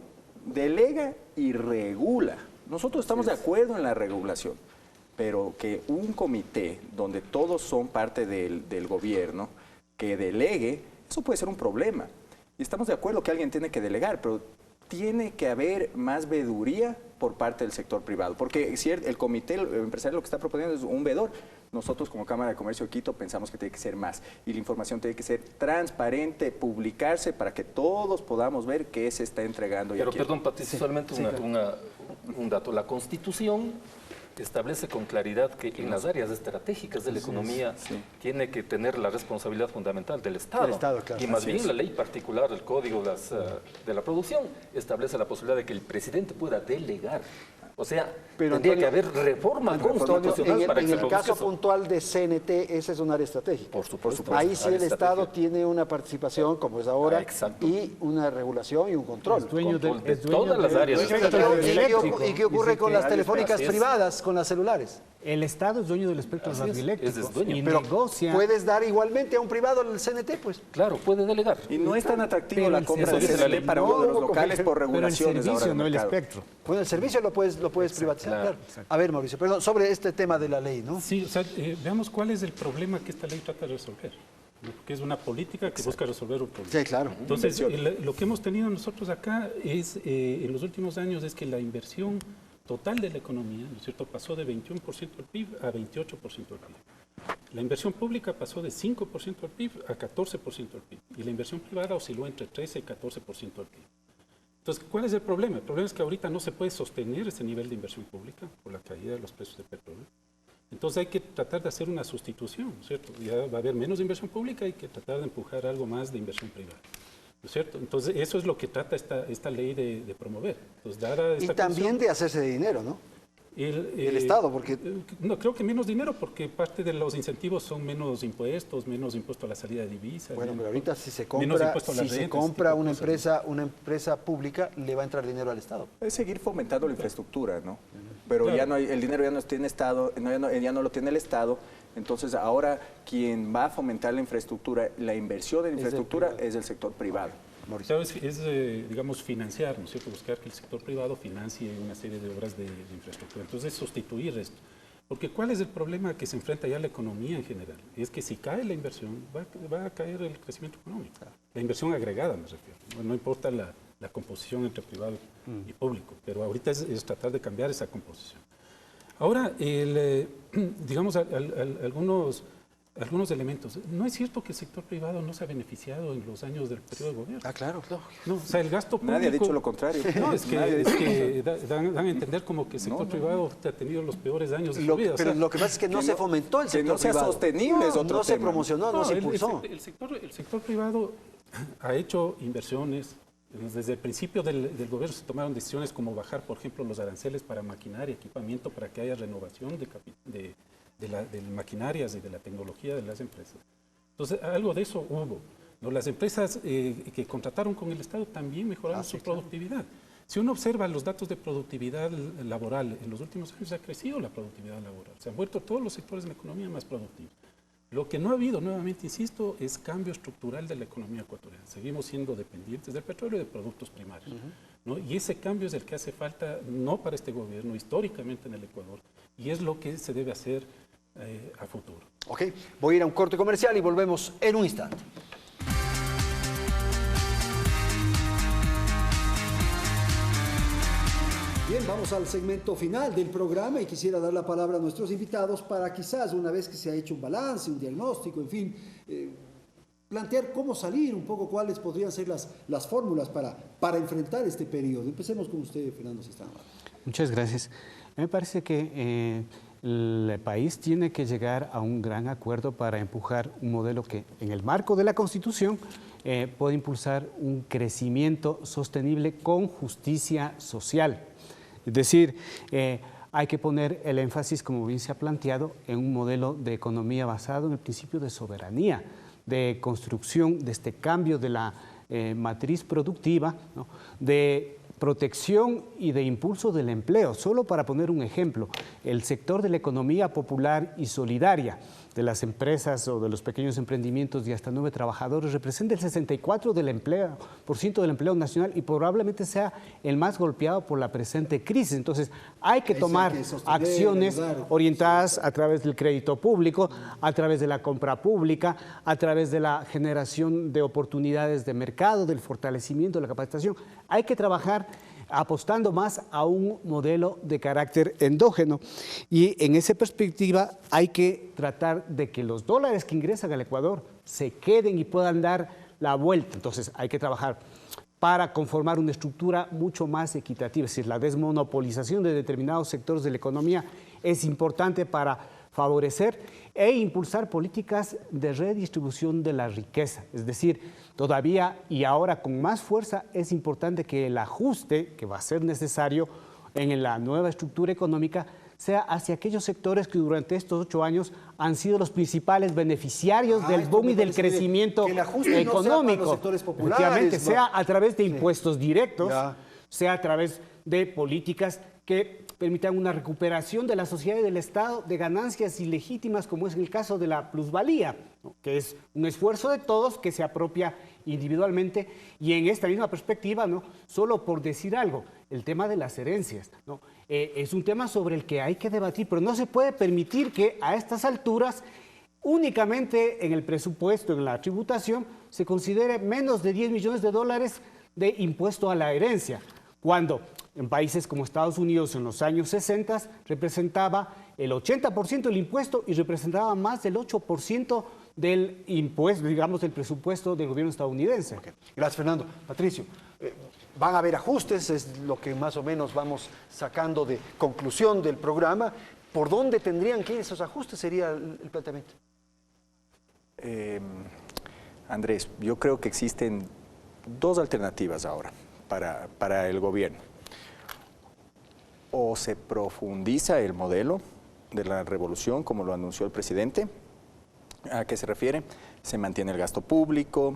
delega y regula. Nosotros estamos de acuerdo en la regulación, pero que un comité donde todos son parte del gobierno, que delegue, eso puede ser un problema. Y estamos de acuerdo que alguien tiene que delegar, pero tiene que haber más veeduría por parte del sector privado, porque si el comité empresarial lo que está proponiendo es un veedor. Nosotros como Cámara de Comercio de Quito pensamos que tiene que ser más y la información tiene que ser transparente, publicarse para que todos podamos ver qué se está entregando. Pero perdón, Patricio, solamente un dato. La Constitución establece con claridad que en las áreas estratégicas de la economía tiene que tener la responsabilidad fundamental del Estado. Claro. Y más bien la ley particular, el Código de la Producción, establece la posibilidad de que el presidente pueda delegar. O sea, tendría que haber reforma constitucional para que se produzca eso. En el caso puntual de CNT, esa es un área estratégica. Por supuesto. Ahí sí el Estado tiene una participación, como es ahora, y una regulación y un control. Es dueño de todas las áreas. ¿Y qué ocurre con las telefónicas privadas, con las celulares? El Estado es dueño del espectro radioeléctrico y pero negocia. Puedes dar igualmente a un privado el CNT, pues. Claro, puede delegar. Y no es tan atractivo la compra de CNT para uno de los locales por regulaciones. Pero el servicio, no el espectro. Bueno, el servicio lo puedes privatizar, claro. A ver, Mauricio, perdón, sobre este tema de la ley, ¿no? Sí, o sea, veamos cuál es el problema que esta ley trata de resolver. Porque es una política que busca resolver un problema. Sí, claro. Entonces, lo que hemos tenido nosotros acá es, en los últimos años, es que la inversión total de la economía, ¿no es cierto?, pasó de 21% del PIB a 28% del PIB. La inversión pública pasó de 5% del PIB a 14% del PIB. Y la inversión privada osciló entre 13 y 14% del PIB. Entonces, ¿cuál es el problema? El problema es que ahorita no se puede sostener ese nivel de inversión pública por la caída de los precios del petróleo. Entonces hay que tratar de hacer una sustitución, ¿no es cierto? Ya va a haber menos inversión pública, hay que tratar de empujar algo más de inversión privada. ¿No es cierto? Entonces, eso es lo que trata esta ley de promover. Entonces, dar a esta y también de hacerse de dinero, ¿no? El Estado, porque... No, creo que menos dinero, porque parte de los incentivos son menos impuestos a la salida de divisas. Bueno, pero ahorita si se compra una empresa pública, le va a entrar dinero al Estado. Es seguir fomentando la infraestructura, ¿no? Pero claro, ya no hay, el dinero ya no tiene Estado, ya no lo tiene el Estado. Entonces ahora quien va a fomentar la infraestructura, la inversión en infraestructura es el sector privado. Digamos, financiar, ¿no es cierto? Buscar que el sector privado financie una serie de obras de infraestructura. Entonces, sustituir esto. Porque ¿cuál es el problema que se enfrenta ya la economía en general? Es que si cae la inversión, va a caer el crecimiento económico. La inversión agregada, me refiero. No importa la composición entre privado y público, pero ahorita es tratar de cambiar esa composición. Ahora, digamos, algunos elementos. No es cierto que el sector privado no se ha beneficiado en los años del periodo de gobierno. Ah, claro. No, o sea, el gasto público... Nadie ha dicho lo contrario. No, es que dan a entender como que el sector privado ha tenido los peores años de su vida. Pero lo que pasa es que no se fomentó el sector privado. No sea sostenible es otro tema. No se promocionó, no se impulsó. El sector privado ha hecho inversiones. Desde el principio del gobierno se tomaron decisiones como bajar, por ejemplo, los aranceles para maquinaria, equipamiento, para que haya renovación de maquinarias y de la tecnología de las empresas. Entonces, algo de eso hubo. ¿No? Las empresas que contrataron con el Estado también mejoraron su productividad. Si uno observa los datos de productividad laboral, en los últimos años ha crecido la productividad laboral. Se han vuelto todos los sectores de la economía más productivos. Lo que no ha habido, nuevamente insisto, es cambio estructural de la economía ecuatoriana. Seguimos siendo dependientes del petróleo y de productos primarios. ¿No? Y ese cambio es el que hace falta, no para este gobierno, históricamente en el Ecuador, y es lo que se debe hacer a futuro. Ok, voy a ir a un corte comercial y volvemos en un instante. Bien, vamos al segmento final del programa y quisiera dar la palabra a nuestros invitados para quizás una vez que se ha hecho un balance, un diagnóstico, en fin, plantear cómo salir, un poco cuáles podrían ser las fórmulas para enfrentar este periodo. Empecemos con usted, Fernando Cistrán. Muchas gracias. Me parece que el país tiene que llegar a un gran acuerdo para empujar un modelo que, en el marco de la Constitución, puede impulsar un crecimiento sostenible con justicia social. Es decir, hay que poner el énfasis, como bien se ha planteado, en un modelo de economía basado en el principio de soberanía, de construcción de este cambio de la matriz productiva, ¿no? De protección y de impulso del empleo. Solo para poner un ejemplo, el sector de la economía popular y solidaria de las empresas o de los pequeños emprendimientos de hasta 9 trabajadores representa el 64% del empleo nacional y probablemente sea el más golpeado por la presente crisis. Entonces, hay que tomar acciones orientadas a través del crédito público, a través de la compra pública, a través de la generación de oportunidades de mercado, del fortalecimiento de la capacitación. Hay que trabajar apostando más a un modelo de carácter endógeno. Y en esa perspectiva hay que tratar de que los dólares que ingresan al Ecuador se queden y puedan dar la vuelta. Entonces hay que trabajar para conformar una estructura mucho más equitativa. Es decir, la desmonopolización de determinados sectores de la economía es importante para favorecer e impulsar políticas de redistribución de la riqueza. Es decir, todavía y ahora con más fuerza es importante que el ajuste que va a ser necesario en la nueva estructura económica sea hacia aquellos sectores que durante estos 8 años han sido los principales beneficiarios del boom y del crecimiento económico. No sea populares, efectivamente, sea a través de impuestos directos, sea a través de políticas que permitan una recuperación de la sociedad y del Estado de ganancias ilegítimas, como es el caso de la plusvalía, ¿no? Que es un esfuerzo de todos que se apropia individualmente. Y en esta misma perspectiva, ¿no? Solo por decir algo, el tema de las herencias, ¿no? Es un tema sobre el que hay que debatir, pero no se puede permitir que a estas alturas únicamente en el presupuesto, en la tributación, se considere menos de 10 millones de dólares de impuesto a la herencia, cuando en países como Estados Unidos en los años 60 representaba el 80% del impuesto y representaba más del 8% del impuesto, digamos, del presupuesto del gobierno estadounidense. Okay. Gracias, Fernando. Patricio, van a haber ajustes, es lo que más o menos vamos sacando de conclusión del programa. ¿Por dónde tendrían que ir esos ajustes? Sería el planteamiento. Andrés, yo creo que existen 2 alternativas ahora para el gobierno. O se profundiza el modelo de la revolución, como lo anunció el presidente. ¿A qué se refiere? Se mantiene el gasto público,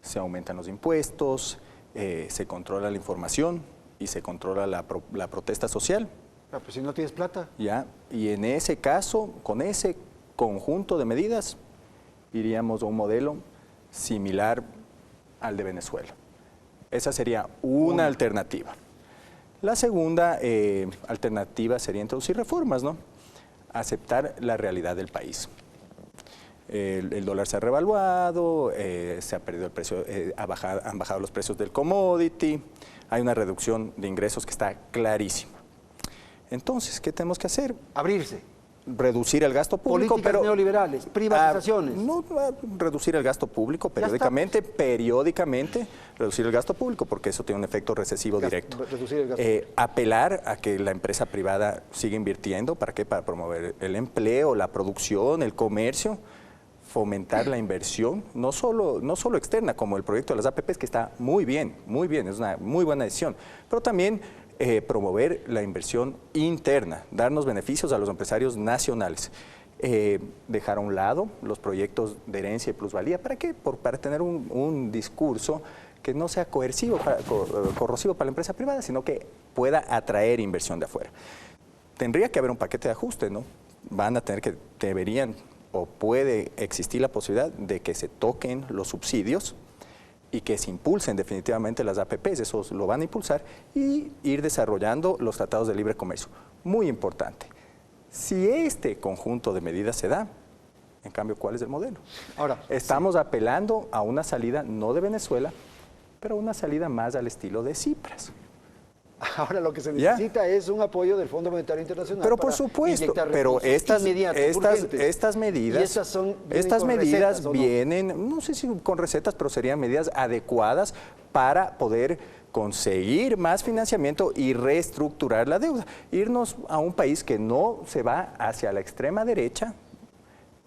se aumentan los impuestos, se controla la información y se controla la protesta social. Ah, pues si no tienes plata. Ya, y en ese caso, con ese conjunto de medidas, iríamos a un modelo similar al de Venezuela. Esa sería una alternativa. La segunda alternativa sería introducir reformas, ¿no? Aceptar la realidad del país. El dólar se ha revaluado, se ha perdido el precio, han bajado los precios del commodity, hay una reducción de ingresos que está clarísima. Entonces, ¿qué tenemos que hacer? Abrirse. Reducir el gasto público. Políticas neoliberales, privatizaciones. No, reducir el gasto público periódicamente, reducir el gasto público, porque eso tiene un efecto recesivo directo. Reducir el gasto. Apelar a que la empresa privada siga invirtiendo, ¿para qué? Para promover el empleo, la producción, el comercio, fomentar la inversión, no solo externa, como el proyecto de las APPs, que está muy bien, es una muy buena decisión, pero también promover la inversión interna, darnos beneficios a los empresarios nacionales. Dejar a un lado los proyectos de herencia y plusvalía. ¿Para qué? Para tener un discurso que no sea corrosivo para la empresa privada, sino que pueda atraer inversión de afuera. Tendría que haber un paquete de ajuste, ¿no? Deberían o puede existir la posibilidad de que se toquen los subsidios y que se impulsen definitivamente las APPs, eso lo van a impulsar, y ir desarrollando los tratados de libre comercio. Muy importante. Si este conjunto de medidas se da, en cambio, ¿cuál es el modelo? Ahora, estamos apelando a una salida no de Venezuela, pero una salida más al estilo de Cipras. Ahora lo que se necesita es un apoyo del Fondo Monetario Internacional. Pero por supuesto, pero estas medidas vienen, no sé si con recetas, pero serían medidas adecuadas para poder conseguir más financiamiento y reestructurar la deuda. Irnos a un país que no se va hacia la extrema derecha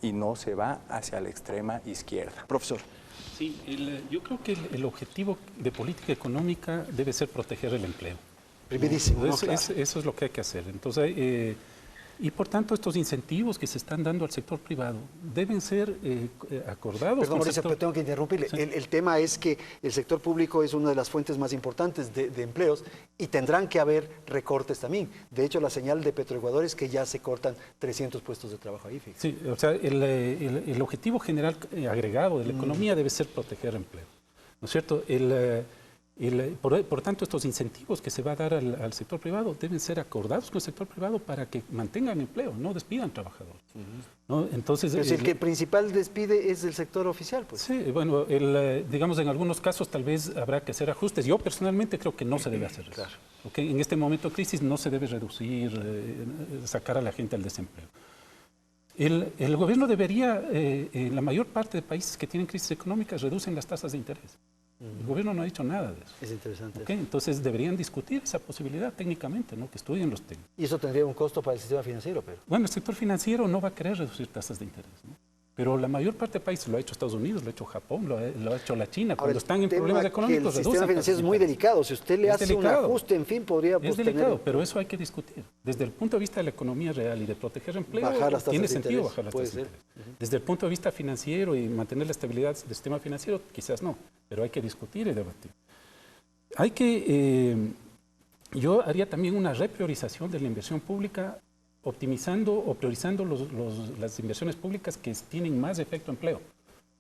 y no se va hacia la extrema izquierda. Profesor. Sí, yo creo que el objetivo de política económica debe ser proteger el empleo. Primerísimo. Eso es lo que hay que hacer. Entonces, Y por tanto, estos incentivos que se están dando al sector privado deben ser acordados. Perdón, Mauricio, pero tengo que interrumpirle. Sí. El tema es que el sector público es una de las fuentes más importantes de empleos y tendrán que haber recortes también. De hecho, la señal de Petroecuador es que ya se cortan 300 puestos de trabajo ahí. Fíjate. Sí, o sea, el objetivo general agregado de la economía debe ser proteger empleo, ¿no es cierto? Por tanto, estos incentivos que se va a dar al sector privado deben ser acordados con el sector privado para que mantengan empleo, no despidan trabajadores. ¿No? Entonces, Pero si el que principal despide es el sector oficial, pues. Sí, bueno, digamos, en algunos casos tal vez habrá que hacer ajustes. Yo personalmente creo que no se debe hacer eso. Claro. ¿Okay? En este momento de crisis no se debe reducir, sacar a la gente al desempleo. El gobierno debería, en la mayor parte de países que tienen crisis económicas, reducen las tasas de interés. El gobierno no ha dicho nada de eso. Es interesante. ¿Okay? Entonces deberían discutir esa posibilidad técnicamente, ¿no? Que estudien los técnicos. Y eso tendría un costo para el sistema financiero, pero. Bueno, el sector financiero no va a querer reducir tasas de interés, ¿no? Pero la mayor parte de países, lo ha hecho Estados Unidos, lo ha hecho Japón, lo ha hecho la China. Ahora, Cuando están en problemas económicos, el sistema financiero es muy delicado. Si usted le hace un ajuste, en fin, podría Es delicado, pero eso hay que discutir. Desde el punto de vista de la economía real y de proteger empleo, tiene sentido bajar las tasas de interés. Desde el punto de vista financiero y mantener la estabilidad del sistema financiero, quizás no, pero hay que discutir y debatir. Hay que, yo haría también una repriorización de la inversión pública, optimizando o priorizando las inversiones públicas que tienen más efecto empleo.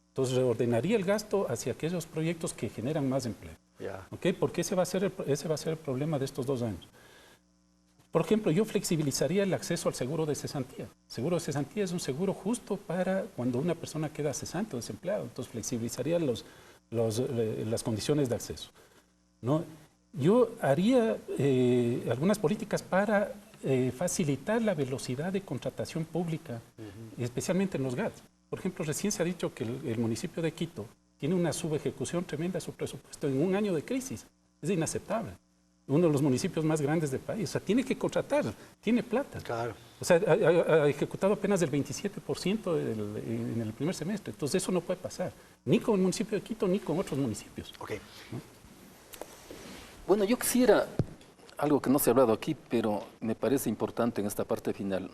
Entonces reordenaría el gasto hacia aquellos proyectos que generan más empleo. ¿Okay? Porque ese va a ser el problema de estos 2 años. Por ejemplo, yo flexibilizaría el acceso al seguro de cesantía. El seguro de cesantía es un seguro justo para cuando una persona queda cesante o desempleado. Entonces flexibilizaría las condiciones de acceso, ¿no? Yo haría algunas políticas para facilitar la velocidad de contratación pública, especialmente en los GATS. Por ejemplo, recién se ha dicho que el municipio de Quito tiene una subejecución tremenda de su presupuesto en un año de crisis. Es inaceptable. Uno de los municipios más grandes del país. O sea, tiene que contratar, tiene plata. Claro. O sea, ha ejecutado apenas el 27% en el primer semestre. Entonces, eso no puede pasar, ni con el municipio de Quito, ni con otros municipios. Okay. ¿No? Bueno, yo quisiera algo que no se ha hablado aquí, pero me parece importante en esta parte final,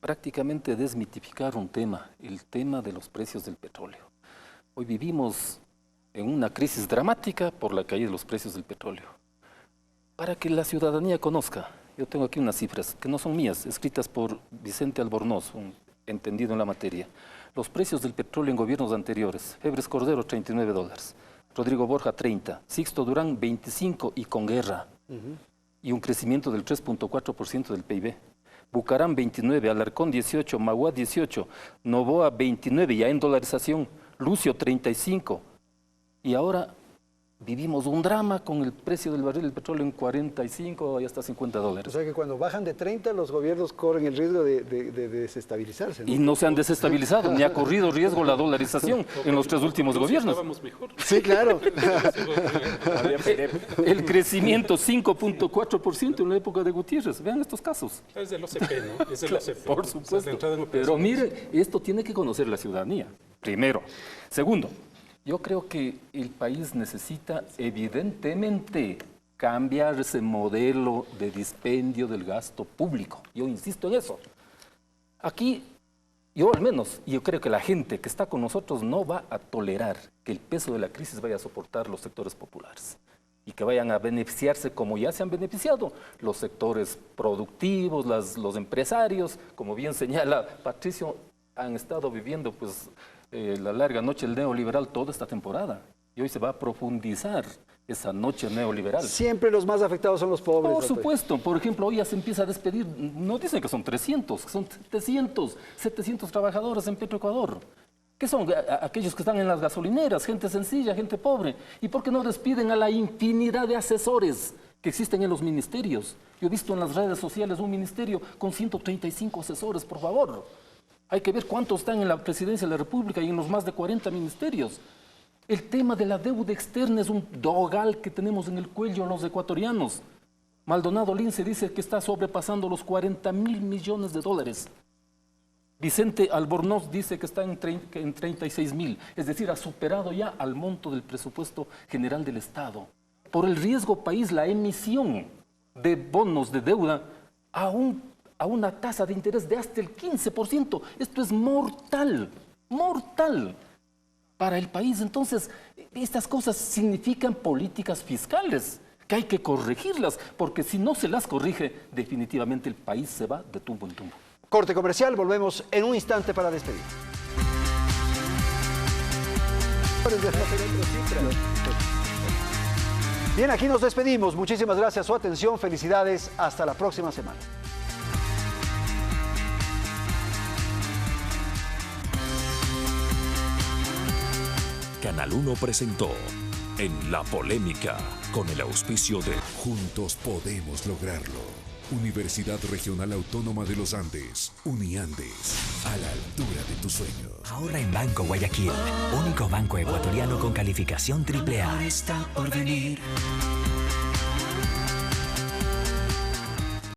prácticamente desmitificar un tema, el tema de los precios del petróleo. Hoy vivimos en una crisis dramática por la caída de los precios del petróleo. Para que la ciudadanía conozca, yo tengo aquí unas cifras que no son mías, escritas por Vicente Albornoz, un entendido en la materia. Los precios del petróleo en gobiernos anteriores: Febres Cordero, $39, Rodrigo Borja, 30, Sixto Durán, 25 y con guerra, y un crecimiento del 3.4% del PIB. Bucaram, 29, Alarcón, 18, Magua, 18, Novoa, 29, ya en dolarización, Lucio, 35. Y ahora vivimos un drama con el precio del barril del petróleo en 45 y hasta $50. O sea que cuando bajan de 30, los gobiernos corren el riesgo de desestabilizarse, ¿no? Y no se han desestabilizado, ni ha corrido riesgo la dolarización en los 3 últimos gobiernos. Estábamos mejor. Sí, claro. El crecimiento 5.4% en la época de Gutiérrez. Vean estos casos. Es del OCP, ¿no? Es del OCP. Por supuesto. Pero mire, esto tiene que conocer la ciudadanía, primero. Segundo, yo creo que el país necesita evidentemente cambiar ese modelo de dispendio del gasto público. Yo insisto en eso. Aquí, yo al menos, yo creo que la gente que está con nosotros no va a tolerar que el peso de la crisis vaya a soportar los sectores populares y que vayan a beneficiarse como ya se han beneficiado los sectores productivos, los empresarios. Como bien señala Patricio, han estado viviendo pues la larga noche del neoliberal toda esta temporada. Y hoy se va a profundizar esa noche neoliberal. Siempre los más afectados son los pobres. Por supuesto. Por ejemplo, hoy ya se empieza a despedir, no dicen que son 300, que son 700 trabajadores en Petroecuador. ¿Qué son? Aquellos que están en las gasolineras, gente sencilla, gente pobre. ¿Y por qué no despiden a la infinidad de asesores que existen en los ministerios? Yo he visto en las redes sociales un ministerio con 135 asesores, por favor. Hay que ver cuántos están en la Presidencia de la República y en los más de 40 ministerios. El tema de la deuda externa es un dogal que tenemos en el cuello los ecuatorianos. Maldonado Lince dice que está sobrepasando los $40.000 millones. Vicente Albornoz dice que está en 36.000, es decir, ha superado ya al monto del presupuesto general del Estado. Por el riesgo país, la emisión de bonos de deuda a a una tasa de interés de hasta el 15%. Esto es mortal, mortal para el país. Entonces, estas cosas significan políticas fiscales que hay que corregirlas, porque si no se las corrige, definitivamente el país se va de tumbo en tumbo. Corte comercial, volvemos en un instante para despedir. Bien, aquí nos despedimos. Muchísimas gracias por su atención. Felicidades. Hasta la próxima semana. Canal 1 presentó En la Polémica, con el auspicio de Juntos podemos lograrlo. Universidad Regional Autónoma de los Andes, Uniandes, a la altura de tus sueños. Ahorra en Banco Guayaquil, único banco ecuatoriano con calificación AAA. Está por venir.